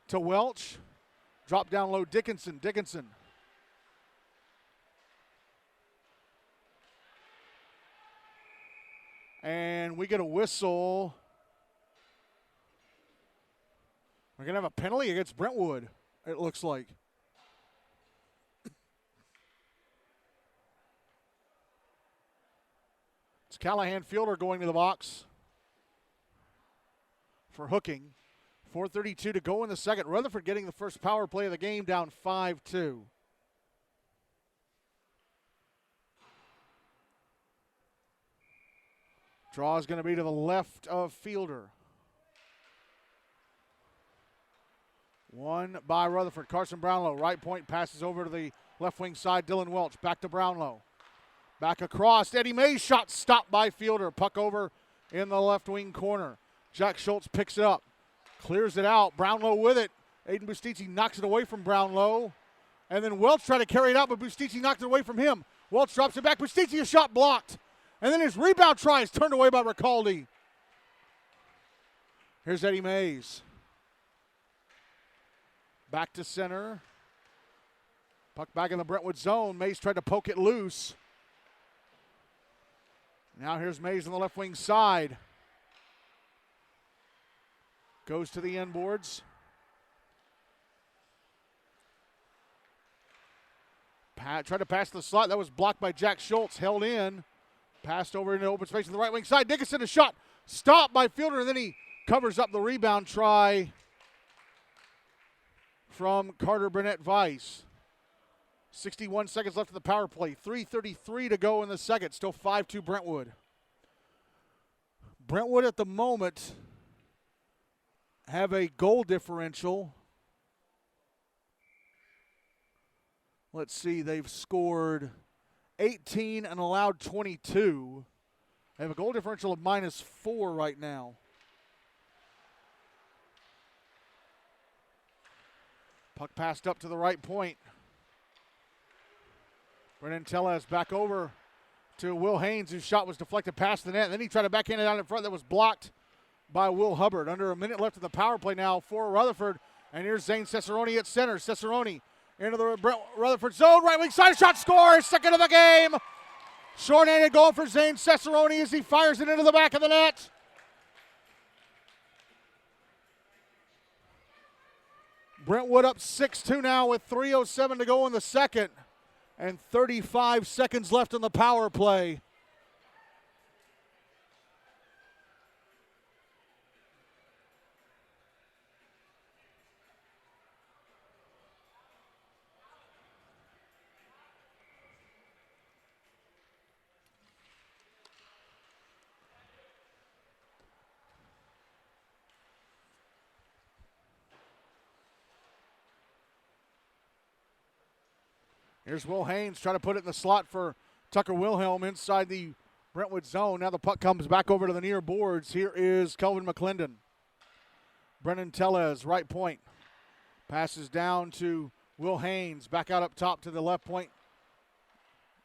Speaker 1: to Welch. Drop down low, Dickinson. And we get a whistle. We're going to have a penalty against Brentwood, it looks like. It's Callahan Fielder going to the box for hooking. 4:32 to go in the second. Rutherford getting the first power play of the game, down 5-2. Draw is going to be to the left of Fielder. One by Rutherford. Carson Brownlow, right point, passes over to the left wing side. Dylan Welch, back to Brownlow. Back across. Eddie May's shot stopped by Fielder. Puck over in the left wing corner. Jack Schultz picks it up. Clears it out. Brownlow with it. Aidan Pustizzi knocks it away from Brownlow. And then Welch tried to carry it out, but Pustizzi knocked it away from him. Welch drops it back. Pustizzi, a shot blocked. And then his rebound try is turned away by Ricaldi. Here's Eddie Mays. Back to center. Puck back in the Brentwood zone. Mays tried to poke it loose. Now here's Mays on the left wing side. Goes to the end boards. Tried to pass the slot. That was blocked by Jack Schultz. Held in. Passed over into open space on the right wing side. Dickinson, a shot. Stopped by Fielder, and then he covers up the rebound try from Carter Burnett Weiss. 61 seconds left in the power play. 3:33 to go in the second. Still 5-2 Brentwood. Brentwood at the moment have a goal differential. Let's see, they've scored 18 and allowed 22. They have a goal differential of -4 right now. Puck passed up to the right point. Brennan Tellez back over to Will Haynes, whose shot was deflected past the net. And then he tried to backhand it out in front that was blocked by Will Hubbard. Under a minute left in the power play now for Rutherford. And here's Zane Cesarone at center. Cesarone into the Rutherford zone. Right wing side shot, scores. Second of the game. Short-handed goal for Zane Cesarone as he fires it into the back of the net. Brentwood up 6-2 now with 3:07 to go in the second. And 35 seconds left on the power play. Here's Will Haynes trying to put it in the slot for Tucker Wilhelm inside the Brentwood zone. Now the puck comes back over to the near boards. Here is Kelvin McClendon. Brennan Tellez, right point. Passes down to Will Haynes. Back out up top to the left point.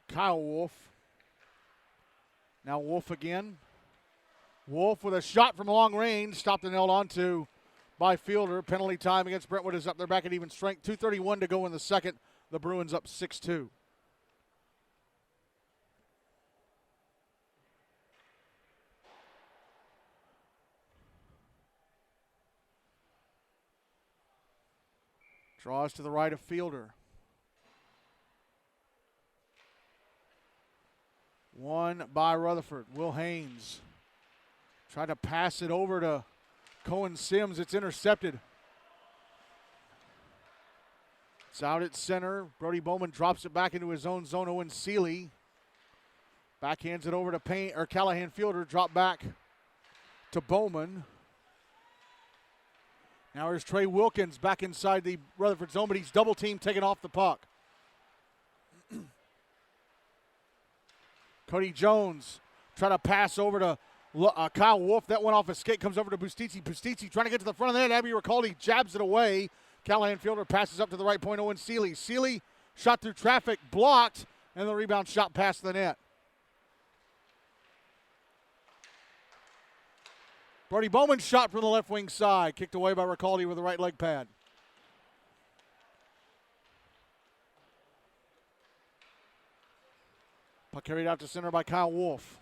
Speaker 1: Kyle Wolf. Now Wolf again. Wolf with a shot from long range. Stopped and held onto by Fielder. Penalty time against Brentwood is up. They're back at even strength. 2:31 to go in the second. The Bruins up 6-2. Draws to the right of Fielder. One by Rutherford. Will Haynes tried to pass it over to Cohen Sims. It's intercepted. It's out at center. Brody Bowman drops it back into his own zone. Owen Seeley backhands it over to Payne, or Callahan Fielder. Drop back to Bowman. Now here's Trey Wilkins back inside the Rutherford zone, but he's double teamed, taking off the puck. Cody Jones trying to pass over to Kyle Wolf. That went off his skate, comes over to Pustizzi. Pustizzi trying to get to the front of the net. Abby Ricaldi jabs it away. Callahan Fielder passes up to the right point. Owen Seeley. Seeley shot through traffic, blocked, and the rebound shot past the net. Brody Bowman's shot from the left wing side, kicked away by Ricaldi with the right leg pad. Puck carried out to center by Kyle Wolf.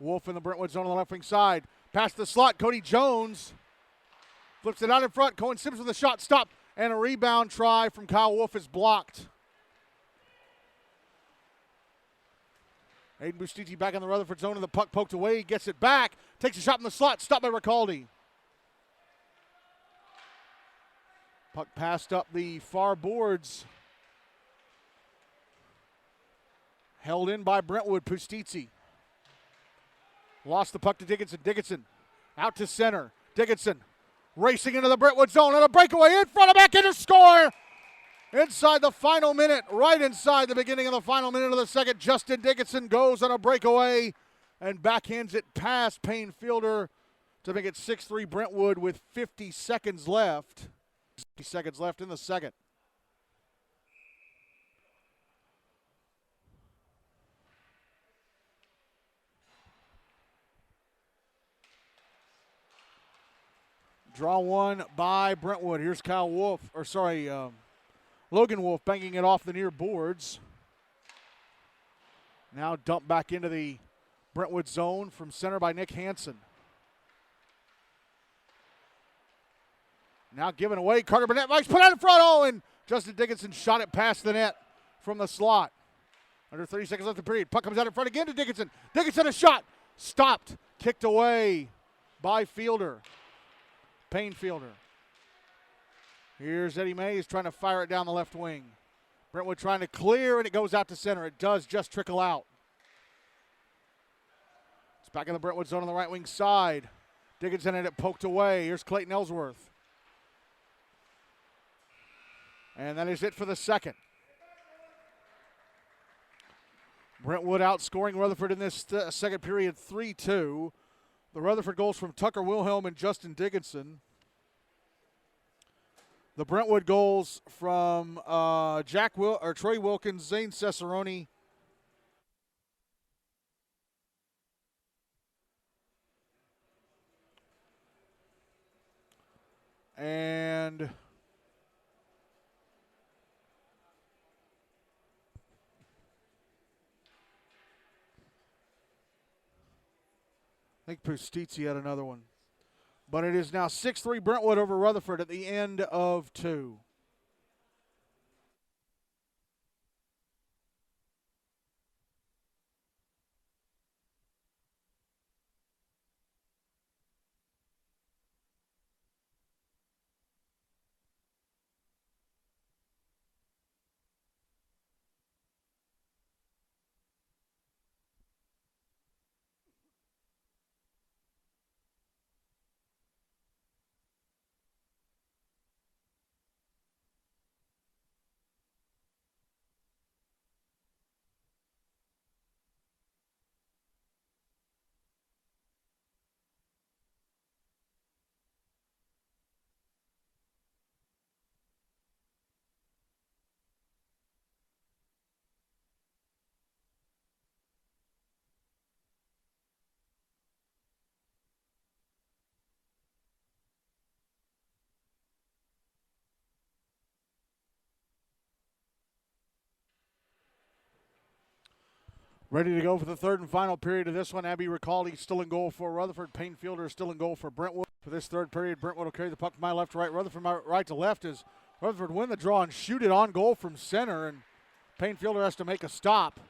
Speaker 1: Wolf in the Brentwood zone on the left wing side. Past the slot, Cody Jones flips it out in front. Cohen Sims with a shot, stop, and a rebound try from Kyle Wolf is blocked. Aidan Pustizzi back in the Rutherford zone, and the puck poked away. He gets it back, takes a shot in the slot, stopped by Ricaldi. Puck passed up the far boards. Held in by Brentwood. Pustizzi lost the puck to Dickinson. Dickinson out to center. Dickinson racing into the Brentwood zone and a breakaway in front of back into score. Inside the final minute, right inside the beginning of the final minute of the second, Justin Dickinson goes on a breakaway and backhands it past Payne Fielder to make it 6-3 Brentwood with 50 seconds left. 50 seconds left in the second. Draw one by Brentwood. Here's Logan Wolf banging it off the near boards. Now dumped back into the Brentwood zone from center by Nick Hansen. Now given away, Carter Burnett Vice put out in front. Oh, and Justin Dickinson shot it past the net from the slot. Under 30 seconds left in the period. Puck comes out in front again to Dickinson. Dickinson a shot. Stopped. Kicked away by Payne Fielder. Here's Eddie Mays trying to fire it down the left wing. Brentwood trying to clear, and it goes out to center. It does just trickle out. It's back in the Brentwood zone on the right wing side. Dickinson had it poked away. Here's Clayton Ellsworth. And that is it for the second. Brentwood outscoring Rutherford in this second period 3-2. The Rutherford goals from Tucker Wilhelm and Justin Dickinson. The Brentwood goals from Troy Wilkins, Zane Cesarone, and I think Pustizzi had another one. But it is now 6-3 Brentwood over Rutherford at the end of 2. Ready to go for the third and final period of this one. Abby Ricaldi still in goal for Rutherford. Payne Fielder is still in goal for Brentwood. For this third period, Brentwood will carry the puck from my left to right. Rutherford from right to left as Rutherford win the draw and shoot it on goal from center. And Payne Fielder has to make a stop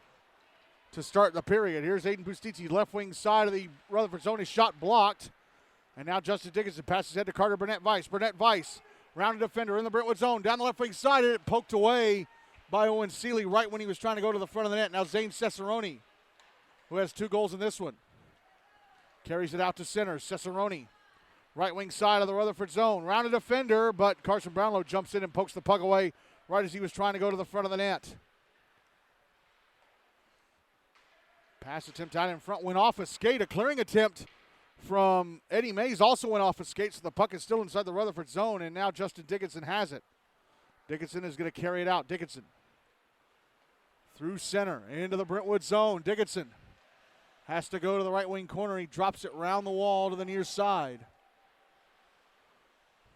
Speaker 1: to start the period. Here's Aidan Pustizzi, left wing side of the Rutherford zone. His shot blocked. And now Justin Dickinson passes head to Carter Burnett Vice. Burnett Vice, rounded defender in the Brentwood zone. Down the left wing side, and it poked away by Owen Seeley right when he was trying to go to the front of the net. Now Zane Cesarone, who has 2 goals in this one, carries it out to center. Cesarone, right wing side of the Rutherford zone. Rounded defender, but Carson Brownlow jumps in and pokes the puck away right as he was trying to go to the front of the net. Pass attempt out in front, went off a skate. A clearing attempt from Eddie Mays also went off a skate, so the puck is still inside the Rutherford zone, and now Justin Dickinson has it. Dickinson is going to carry it out. Dickinson through center into the Brentwood zone. Dickinson has to go to the right wing corner. He drops it round the wall to the near side.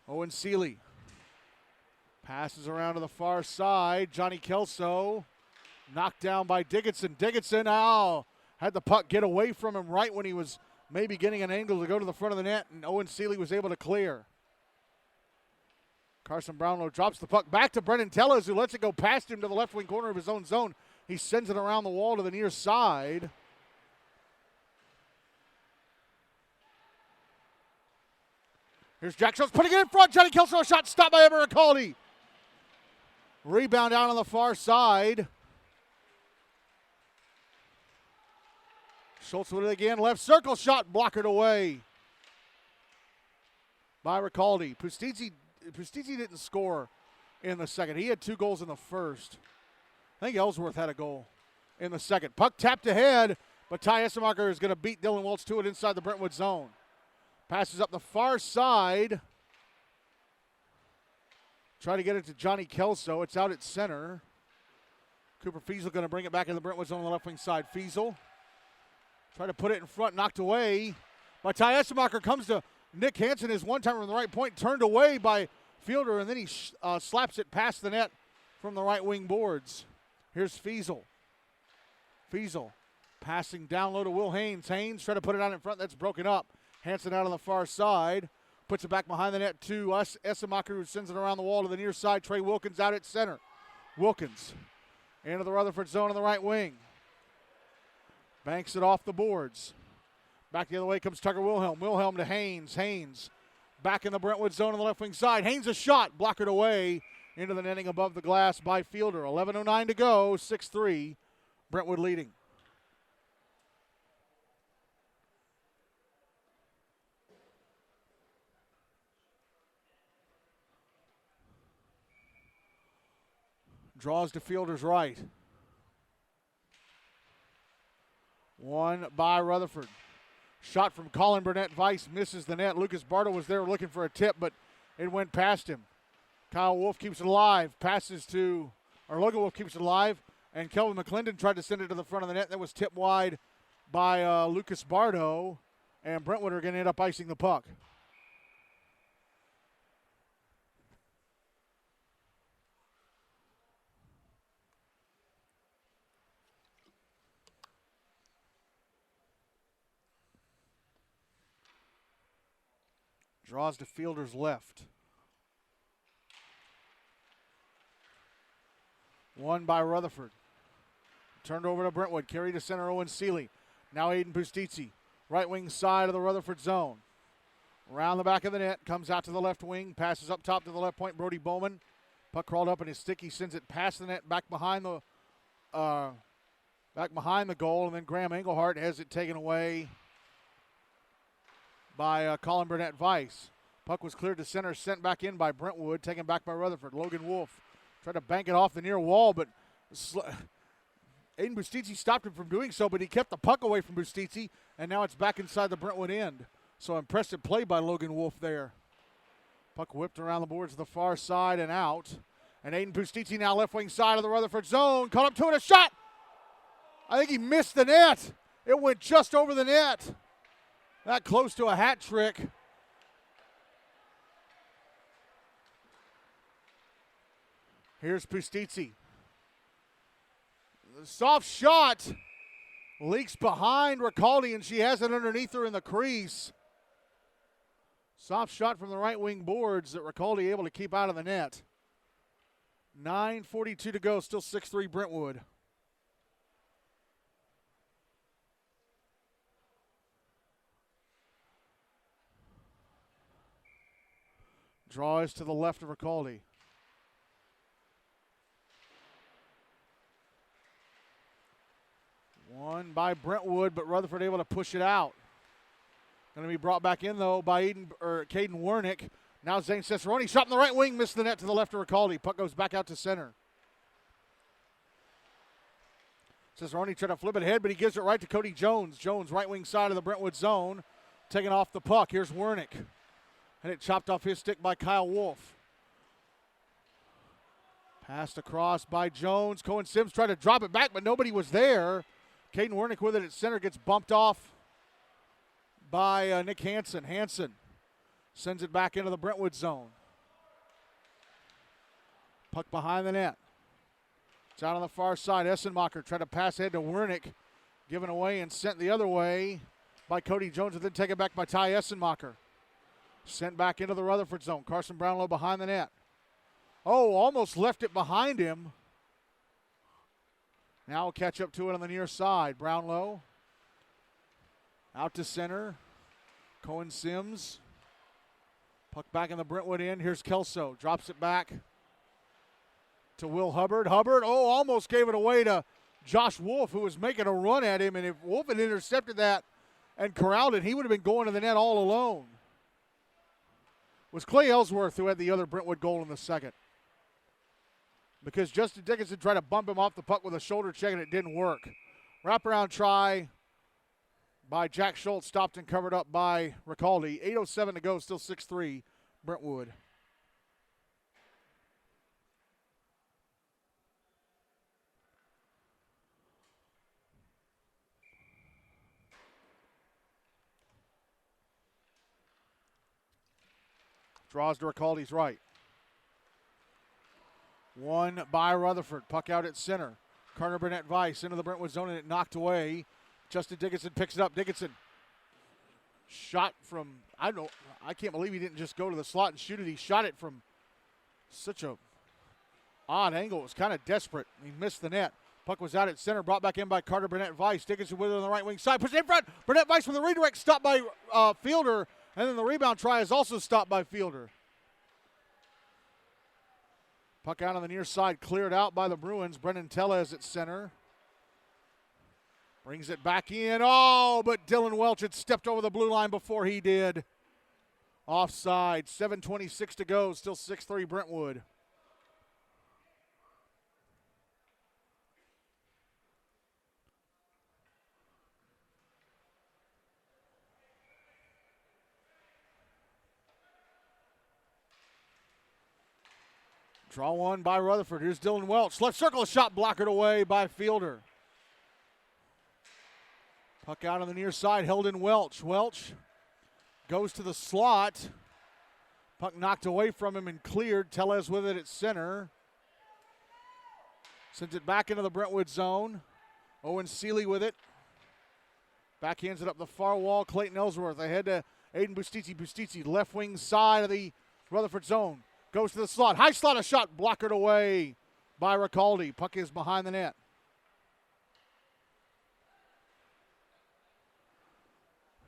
Speaker 1: Owen Seeley passes around to the far side. Johnny Kelso knocked down by Dickinson. Dickinson had the puck get away from him right when he was maybe getting an angle to go to the front of the net, and Owen Seeley was able to clear. Carson Brownlow drops the puck back to Brendan Tellez, who lets it go past him to the left wing corner of his own zone. He sends it around the wall to the near side. Here's Jack Schultz putting it in front. Johnny Kelso, a shot stopped by Evan Ricaldi. Rebound down on the far side. Schultz with it again. Left circle shot blockered away by Ricaldi. Pustizzi didn't score in the second. He had 2 goals in the first. I think Ellsworth had a goal in the second. Puck tapped ahead, but Ty Essemacher is going to beat Dylan Welch to it inside the Brentwood zone. Passes up the far side. Try to get it to Johnny Kelso. It's out at center. Cooper Fiesel going to bring it back in the Brentwood zone on the left wing side. Fiesel try to put it in front, knocked away by Ty Essemacher. Comes to Nick Hansen is one time from the right point, turned away by Fielder, and then he slaps it past the net from the right wing boards. Here's Fiesel. Fiesel passing down low to Will Haynes. Haynes trying to put it out in front. That's broken up. Hansen out on the far side. Puts it back behind the net to Essemacher, who sends it around the wall to the near side. Trey Wilkins out at center. Wilkins into the Rutherford zone on the right wing. Banks it off the boards. Back the other way comes Tucker Wilhelm. Wilhelm to Haynes. Haynes back in the Brentwood zone on the left wing side. Haynes a shot. Blockered away into the netting above the glass by Fielder. 11:09 to go. 6-3. Brentwood leading. Draws to Fielder's right. One by Rutherford. Shot from Colin Burnett Weiss misses the net. Lucas Bartle was there looking for a tip, but it went past him. Kyle Wolf keeps it alive. Logan Wolf keeps it alive, and Kelvin McClendon tried to send it to the front of the net. That was tipped wide by Lucas Bardo, and Brentwood are going to end up icing the puck. Draws to Fielder's left. One by Rutherford. Turned over to Brentwood. Carried to center Owen Seeley. Now Aidan Pustizzi. Right wing side of the Rutherford zone. Around the back of the net. Comes out to the left wing. Passes up top to the left point. Brody Bowman. Puck crawled up in his stick. He sends it past the net. Back behind the goal. And then Graham Engelhart has it taken away by Colin Burnett Weiss. Puck was cleared to center, sent back in by Brentwood, taken back by Rutherford. Logan Wolf tried to bank it off the near wall, but Aidan Pustizzi stopped him from doing so, but he kept the puck away from Pustizzi, and now it's back inside the Brentwood end. So impressive play by Logan Wolf there. Puck whipped around the boards to the far side and out. And Aidan Pustizzi now left wing side of the Rutherford zone. Caught up to it, a shot! I think he missed the net. It went just over the net. That close to a hat trick. Here's Pustizzi. The soft shot leaks behind Ricaldi, and she has it underneath her in the crease. Soft shot from the right wing boards that Ricaldi able to keep out of the net. 9:42 to go, still 6-3 Brentwood. Draw is to the left of Ricaldi. One by Brentwood, but Rutherford able to push it out. Going to be brought back in, though, by Caden Wernick. Now Zane Cesarone. Shot in the right wing, missed the net to the left of Ricaldi. Puck goes back out to center. Cesarone tried to flip it ahead, but he gives it right to Cody Jones. Jones, right wing side of the Brentwood zone, taking off the puck. Here's Wernick. And it chopped off his stick by Kyle Wolf. Passed across by Jones. Cohen Sims tried to drop it back, but nobody was there. Caden Wernick with it at center, gets bumped off by Nick Hansen. Hansen sends it back into the Brentwood zone. Puck behind the net. It's out on the far side. Essenmacher tried to pass ahead to Wernick, given away and sent the other way by Cody Jones, and then taken back by Ty Essenmacher. Sent back into the Rutherford zone. Carson Brownlow behind the net. Oh, almost left it behind him. Now we'll catch up to it on the near side. Brownlow out to center. Cohen Sims. Puck back in the Brentwood end. Here's Kelso. Drops it back to Will Hubbard. Hubbard, almost gave it away to Josh Wolf, who was making a run at him. And if Wolf had intercepted that and corralled it, he would have been going to the net all alone. It was Clay Ellsworth who had the other Brentwood goal in the second, because Justin Dickinson tried to bump him off the puck with a shoulder check, and it didn't work. Wraparound try by Jack Schultz, stopped and covered up by Ricaldi. 8:07 to go, still 6-3 Brentwood. Draws to Ricaldi's right. One by Rutherford. Puck out at center. Carter Burnett Weiss into the Brentwood zone and it knocked away. Justin Dickinson picks it up. Dickinson shot from, I can't believe he didn't just go to the slot and shoot it. He shot it from such a odd angle. It was kind of desperate. He missed the net. Puck was out at center, brought back in by Carter Burnett Weiss. Dickinson with it on the right wing side. Puts it in front. Burnett Weiss with a redirect, stopped by Fielder. And then the rebound try is also stopped by Fielder. Puck out on the near side, cleared out by the Bruins. Brendan Tellez at center. Brings it back in. Oh, but Dylan Welch had stepped over the blue line before he did. Offside. 7:26 to go. Still 6-3 Brentwood. Draw one by Rutherford. Here's Dylan Welch. Left circle, a shot blockered away by Fielder. Puck out on the near side, held in Welch. Welch goes to the slot. Puck knocked away from him and cleared. Tellez with it at center. Sends it back into the Brentwood zone. Owen Seeley with it. Backhands it up the far wall. Clayton Ellsworth ahead to Aidan Pustizzi. Pustizzi left wing side of the Rutherford zone. Goes to the slot. High slot, a shot blockered away by Ricaldi. Puck is behind the net.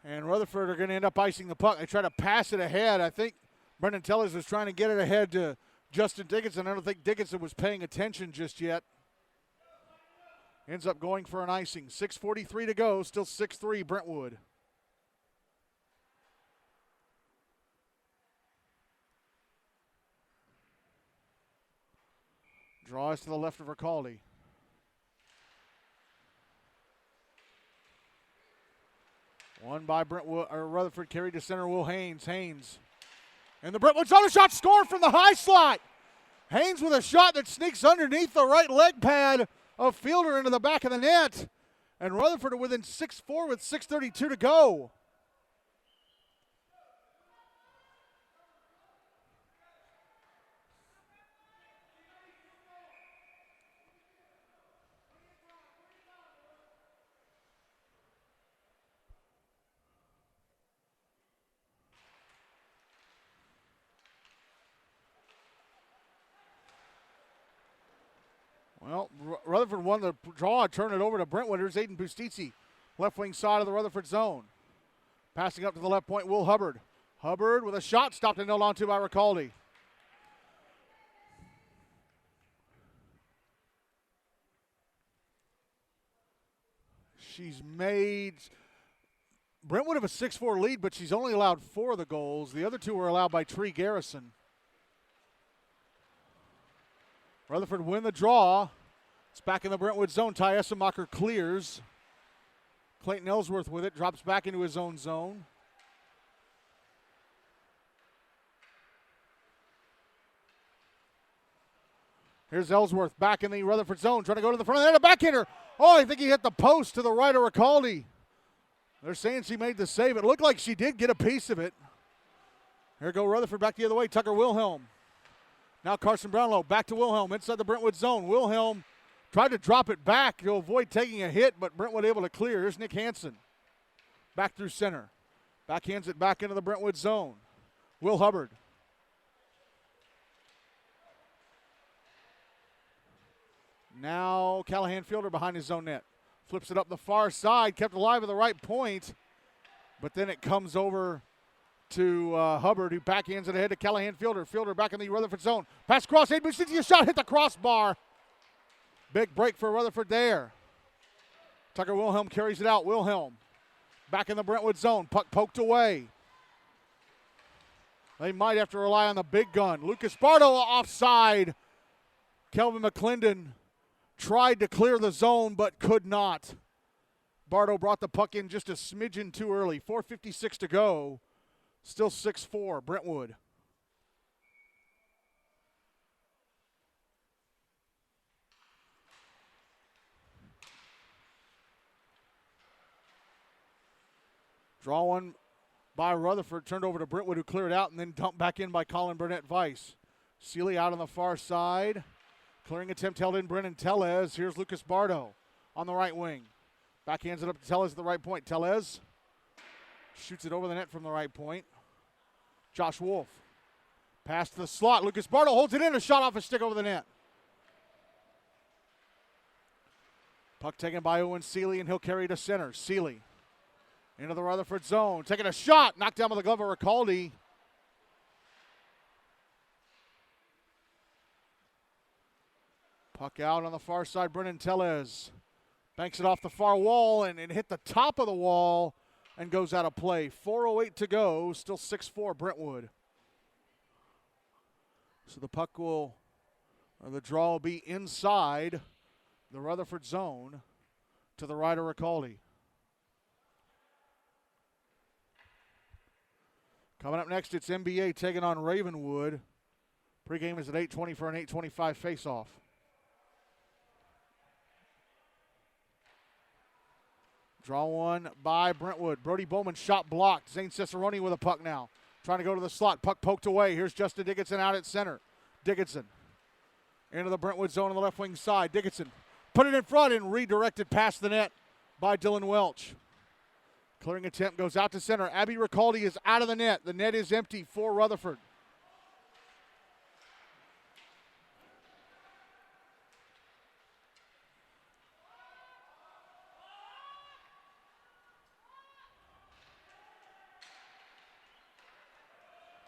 Speaker 1: And Rutherford are going to end up icing the puck. They try to pass it ahead. I think Brendan Tellez was trying to get it ahead to Justin Dickinson. I don't think Dickinson was paying attention just yet. Ends up going for an icing. 6:43 to go. Still 6-3 Brentwood. Draws to the left of Ricaldi. One by Brentwood, or Rutherford, carried to center. Will Haynes. Haynes. And the Brentwood zone, a shot scored from the high slot. Haynes with a shot that sneaks underneath the right leg pad of Fielder into the back of the net. And Rutherford are within 6-4 with 6:32 to go. Well, Rutherford won the draw, turn it over to Brentwood. Here's Aidan Pustizzi, left wing side of the Rutherford zone. Passing up to the left point, Will Hubbard. Hubbard with a shot, stopped and held onto by Ricaldi. She's made, Brentwood have a 6-4 lead, but she's only allowed 4 of the goals. The other 2 were allowed by Tree Garrison. Rutherford win the draw. It's back in the Brentwood zone. Ty Essemacher clears. Clayton Ellsworth with it. Drops back into his own zone. Here's Ellsworth back in the Rutherford zone. Trying to go to the front of the net. A backhander. Oh, I think he hit the post to the right of Ricaldi. They're saying she made the save. It looked like she did get a piece of it. Here go Rutherford back the other way. Tucker Wilhelm. Now Carson Brownlow back to Wilhelm inside the Brentwood zone. Wilhelm tried to drop it back to avoid taking a hit, but Brentwood able to clear. Here's Nick Hansen. Back through center. Backhands it back into the Brentwood zone. Will Hubbard. Now Callahan Fielder behind his own net. Flips it up the far side, kept alive at the right point, but then it comes over to Hubbard, who backhands it ahead to Callahan Fielder. Fielder back in the Rutherford zone. Pass across, Aidan Pustizzi, a shot, hit the crossbar. Big break for Rutherford there. Tucker Wilhelm carries it out. Wilhelm back in the Brentwood zone. Puck poked away. They might have to rely on the big gun. Lucas Bardo offside. Kelvin McClendon tried to clear the zone but could not. Bardo brought the puck in just a smidgen too early. 4:56 to go. Still 6-4, Brentwood. Draw one by Rutherford. Turned over to Brentwood, who cleared out, and then dumped back in by Colin Burnett-Weiss. Seeley out on the far side. Clearing attempt held in Brennan Tellez. Here's Lucas Bardo on the right wing. Backhands it up to Tellez at the right point. Tellez shoots it over the net from the right point. Josh Wolf. Pass to the slot. Lucas Bardo holds it in. A shot off a stick over the net. Puck taken by Owen Seeley, and he'll carry to center. Seeley into the Rutherford zone. Taking a shot. Knocked down with the glove of Ricaldi. Puck out on the far side. Brennan Tellez banks it off the far wall and hit the top of the wall and goes out of play. 4:08 to go. Still 6-4 Brentwood. So the puck will, or the draw will be inside the Rutherford zone to the right of Ricaldi. Coming up next, it's NBA taking on Ravenwood. Pregame is at 8:20 for an 8:25 faceoff. Draw one by Brentwood. Brody Bowman shot blocked. Zane Cesarone with a puck now. Trying to go to the slot. Puck poked away. Here's Justin Dickinson out at center. Dickinson into the Brentwood zone on the left wing side. Dickinson put it in front and redirected past the net by Dylan Welch. Clearing attempt goes out to center. Abby Ricaldi is out of the net. The net is empty for Rutherford.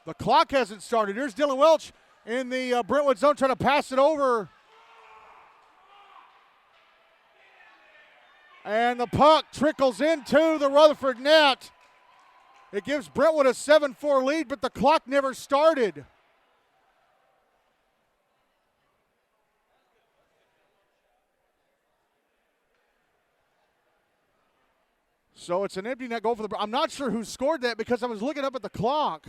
Speaker 1: The clock hasn't started. Here's Dylan Welch in the Brentwood zone trying to pass it over. And the puck trickles into the Rutherford net. It gives Brentwood a 7-4 lead, but the clock never started. So it's an empty net goal for the. I'm not sure who scored that because I was looking up at the clock.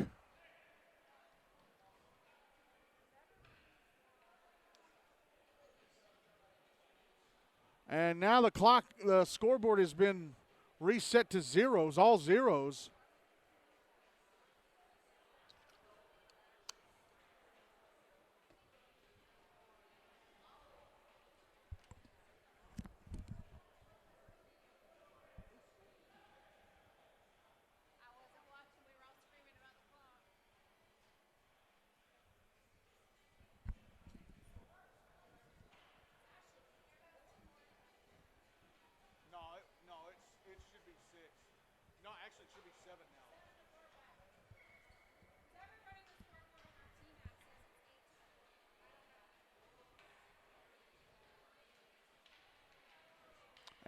Speaker 1: And now the scoreboard has been reset to zeros, all zeros.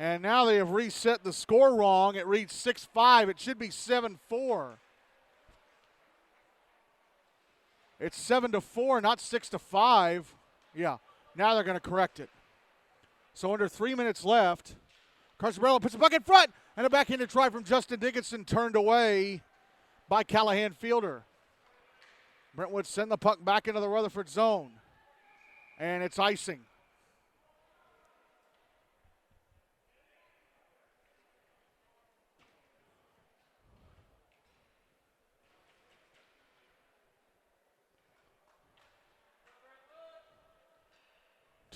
Speaker 1: And now they have reset the score wrong. It reads 6-5. It should be 7-4. It's 7-4, not 6-5. Yeah, now they're going to correct it. So under 3 minutes left, Carson Barlow puts the puck in front, and a backhanded try from Justin Dickinson turned away by Callahan Fielder. Brentwood send the puck back into the Rutherford zone, and it's icing.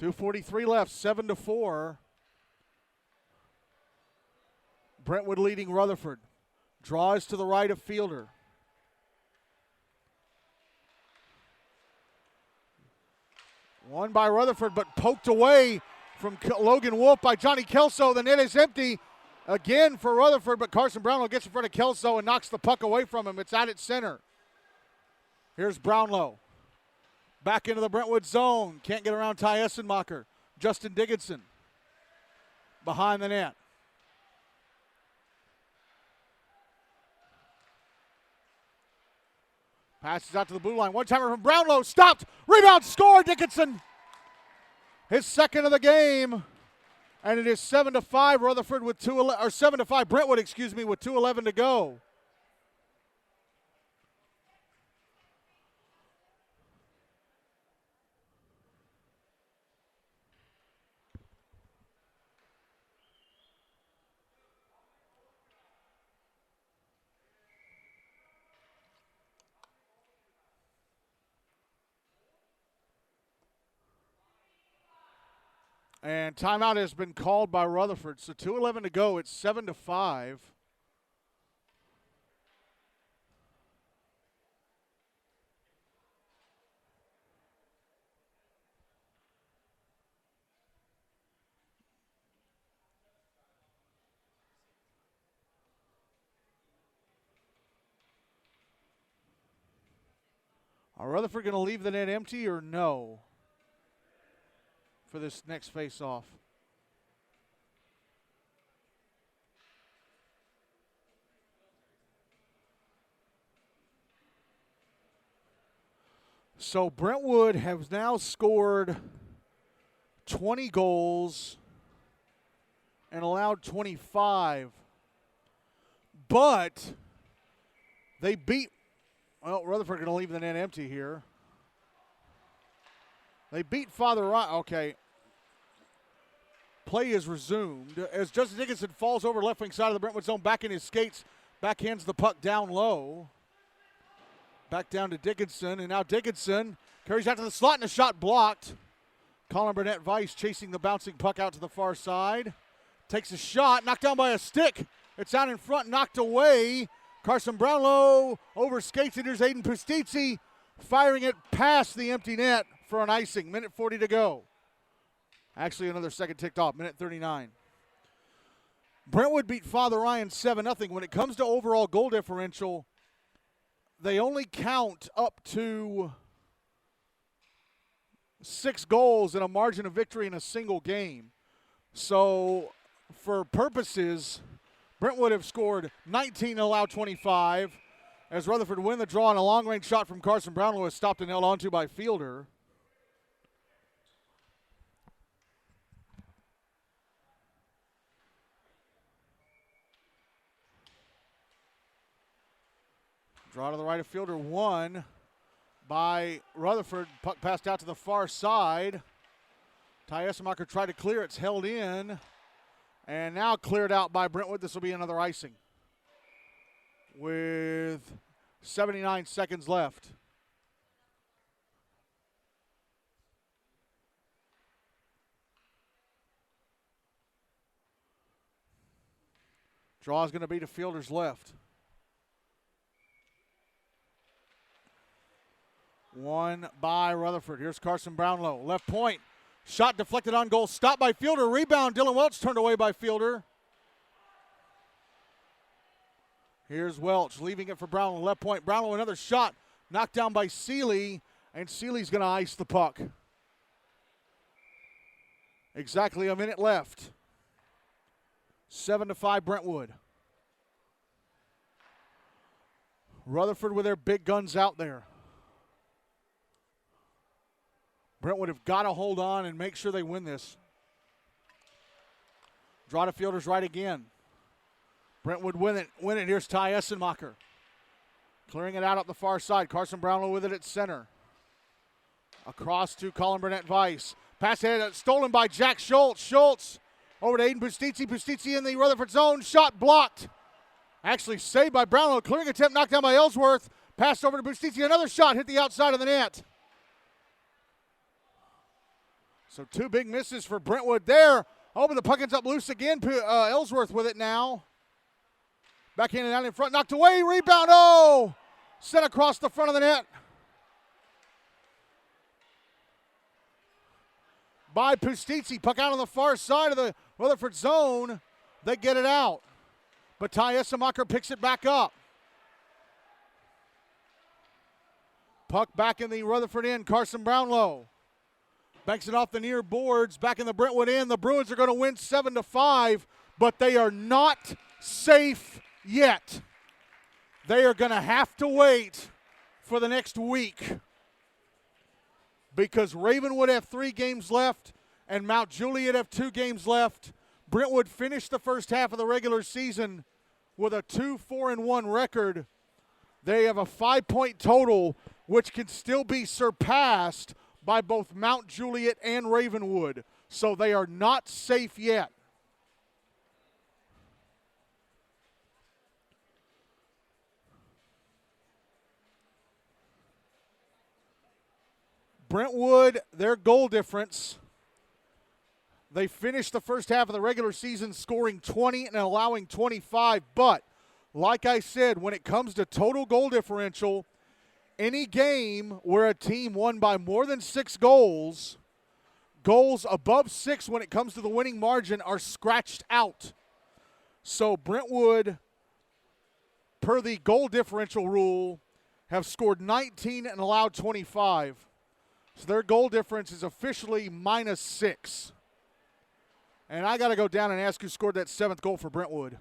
Speaker 1: .243 left, 7-4. Brentwood leading Rutherford. Draws to the right of Fielder. Won by Rutherford, but poked away from Logan Wolf by Johnny Kelso. The net is empty again for Rutherford, but Carson Brownlow gets in front of Kelso and knocks the puck away from him. It's out at center. Here's Brownlow. Back into the Brentwood zone. Can't get around Ty Essenmacher. Justin Dickinson behind the net. Passes out to the blue line. One-timer from Brownlow. Stopped. Rebound. Score. Dickinson. His second of the game. And it is 7-5. Rutherford with 7-5. Brentwood, with 2:11 to go. And timeout has been called by Rutherford. So 2:11 to go. It's 7-5. Are Rutherford going to leave the net empty or no for this next face-off? So Brentwood has now scored 20 goals and allowed 25. But they beat, well, Rutherford going to leave the net empty here. They beat Father Ryan. Okay. Play is resumed as Justin Dickinson falls over left wing side of the Brentwood zone, back in his skates, backhands the puck down low. Back down to Dickinson, and now Dickinson carries out to the slot, and a shot blocked. Colin Burnett-Weiss chasing the bouncing puck out to the far side. Takes a shot, knocked down by a stick. It's out in front, knocked away. Carson Brownlow over skates, and here's Aidan Pustizzi firing it past the empty net for an icing. Minute 40 to go. Actually, another second ticked off, minute 39. Brentwood beat Father Ryan 7-0. When it comes to overall goal differential, they only count up to 6 goals and a margin of victory in a single game. So, for purposes, Brentwood have scored 19 and allowed 25. As Rutherford win the draw, and a long-range shot from Carson Brownlow is stopped and held onto by Fielder. Draw to the right of Fielder, won by Rutherford. Puck passed out to the far side. Ty Essemacher tried to clear. It's held in. And now cleared out by Brentwood. This will be another icing with 79 seconds left. Draw is going to be to Fielder's left. Won by Rutherford. Here's Carson Brownlow. Left point. Shot deflected on goal. Stopped by Fielder. Rebound. Dylan Welch turned away by Fielder. Here's Welch leaving it for Brownlow. Left point. Brownlow another shot. Knocked down by Seeley. And Seeley's going to ice the puck. Exactly a minute left. 7-5 Brentwood. Rutherford with their big guns out there. Brentwood have got to hold on and make sure they win this. Draw to Fielder's right again. Brentwood win it. Here's Ty Essemacher. Clearing it out up the far side. Carson Brownlow with it at center. Across to Colin Burnett-Weiss. Pass ahead, stolen by Jack Schultz. Schultz over to Aidan Pustizzi. Pustizzi in the Rutherford zone. Shot blocked. Actually saved by Brownlow. Clearing attempt knocked down by Ellsworth. Passed over to Pustizzi. Another shot hit the outside of the net. So 2 big misses for Brentwood there. Oh, but the puck ends up loose again. Ellsworth with it now. Backhanded out in front. Knocked away. Rebound. Oh! Sent across the front of the net. By Pustizzi. Puck out on the far side of the Rutherford zone. They get it out. But Ty Essemacher picks it back up. Puck back in the Rutherford end. Carson Brownlow. Banks it off the near boards, back in the Brentwood end. The Bruins are going to win 7-5, but they are not safe yet. They are going to have to wait for the next week because Ravenwood have 3 games left and Mount Juliet have 2 games left. Brentwood finished the first half of the regular season with a 2-4-1 record. They have a 5-point total, which can still be surpassed by both Mount Juliet and Ravenwood. So they are not safe yet. Brentwood, their goal difference They finished the first half of the regular season scoring 20 and allowing 25. But, like I said, when it comes to total goal differential, any game where a team won by more than 6 goals, goals above 6 when it comes to the winning margin are scratched out. So Brentwood, per the goal differential rule, have scored 19 and allowed 25. So their goal difference is officially -6. And I got to go down and ask who scored that 7th goal for Brentwood.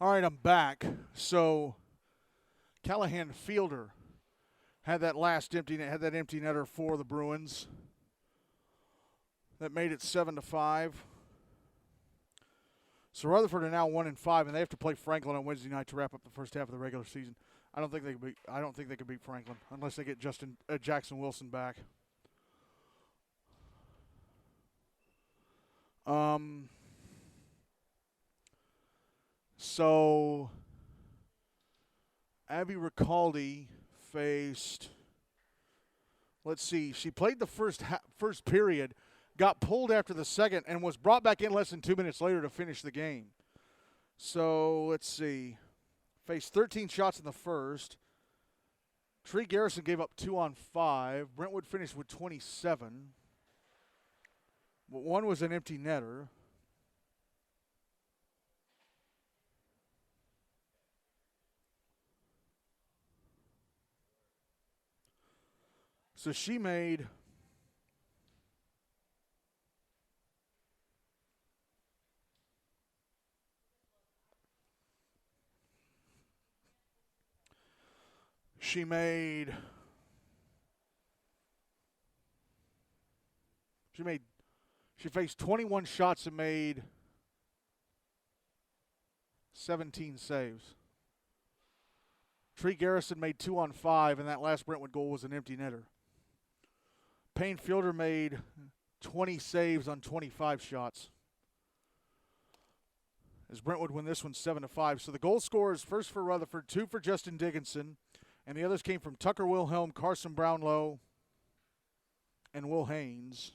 Speaker 1: All right, I'm back. So Callahan Fielder had that empty netter for the Bruins. That made it 7-5. So Rutherford are now 1-5, and they have to play Franklin on Wednesday night to wrap up the first half of the regular season. I don't think they can beat Franklin unless they get Jackson Wilson back. So Abby Ricaldi faced. Let's see. She played the first period, got pulled after the second, and was brought back in less than 2 minutes later to finish the game. So let's see. Faced 13 shots in the first. Tree Garrison gave up 2 on 5. Brentwood finished with 27. But one was an empty netter. So she made She faced 21 shots and made 17 saves. Tree Garrison made 2 on 5, and that last Brentwood goal was an empty netter. Payne Fielder made 20 saves on 25 shots, as Brentwood win this one 7-5. So the goal scorers, first for Rutherford, 2 for Justin Dickinson, and the others came from Tucker Wilhelm, Carson Brownlow, and Will Haynes.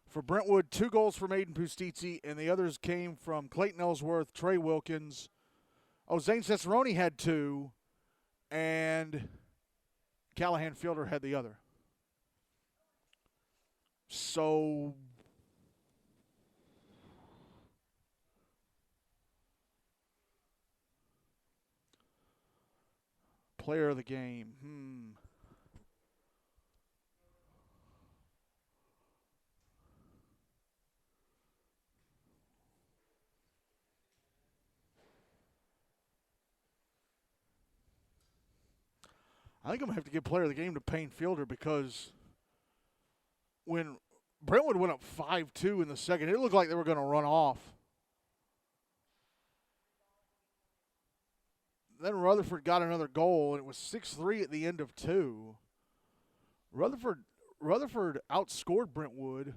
Speaker 1: For Brentwood, 2 goals from Aidan Pustizzi, and the others came from Clayton Ellsworth, Trey Wilkins. Zane Cesarone had 2, and Callahan Fielder had the other. So player of the game. I think I'm going to have to give player of the game to Payne Fielder, because when Brentwood went up 5-2 in the second, it looked like they were going to run off. Then Rutherford got another goal, and it was 6-3 at the end of 2. Rutherford outscored Brentwood.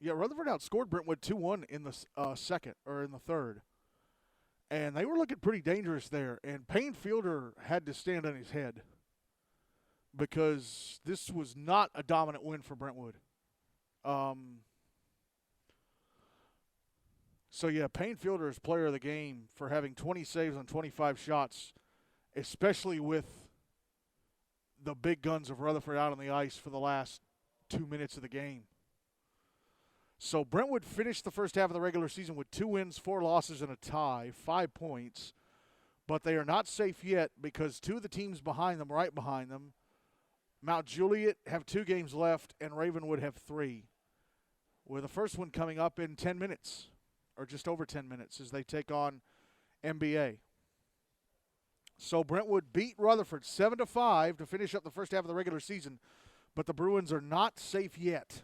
Speaker 1: Yeah, Rutherford outscored Brentwood 2-1 in the second, or in the third. And they were looking pretty dangerous there. And Payne Fielder had to stand on his head, because this was not a dominant win for Brentwood. So, yeah, Payne Fielder is player of the game for having 20 saves on 25 shots, especially with the big guns of Rutherford out on the ice for the last 2 minutes of the game. So Brentwood finished the first half of the regular season with 2 wins, 4 losses, and a tie, 5 points. But they are not safe yet, because 2 of the teams behind them, right behind them, Mount Juliet have 2 games left, and Ravenwood have 3. With the first one coming up in 10 minutes, or just over 10 minutes, as they take on MBA. So Brentwood beat Rutherford 7-5 to finish up the first half of the regular season, but the Bruins are not safe yet.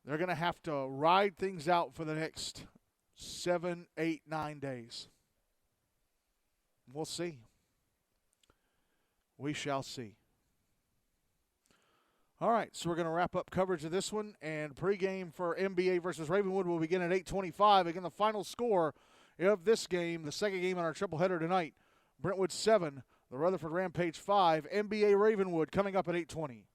Speaker 1: They're going to have to ride things out for the next 7, 8, 9 days. We'll see. We shall see. All right, so we're going to wrap up coverage of this one, and pregame for MBA versus Ravenwood will begin at 8:25. Again, the final score of this game, the second game on our triple-header tonight, Brentwood 7, the Rutherford Rampage 5, MBA Ravenwood coming up at 8:20.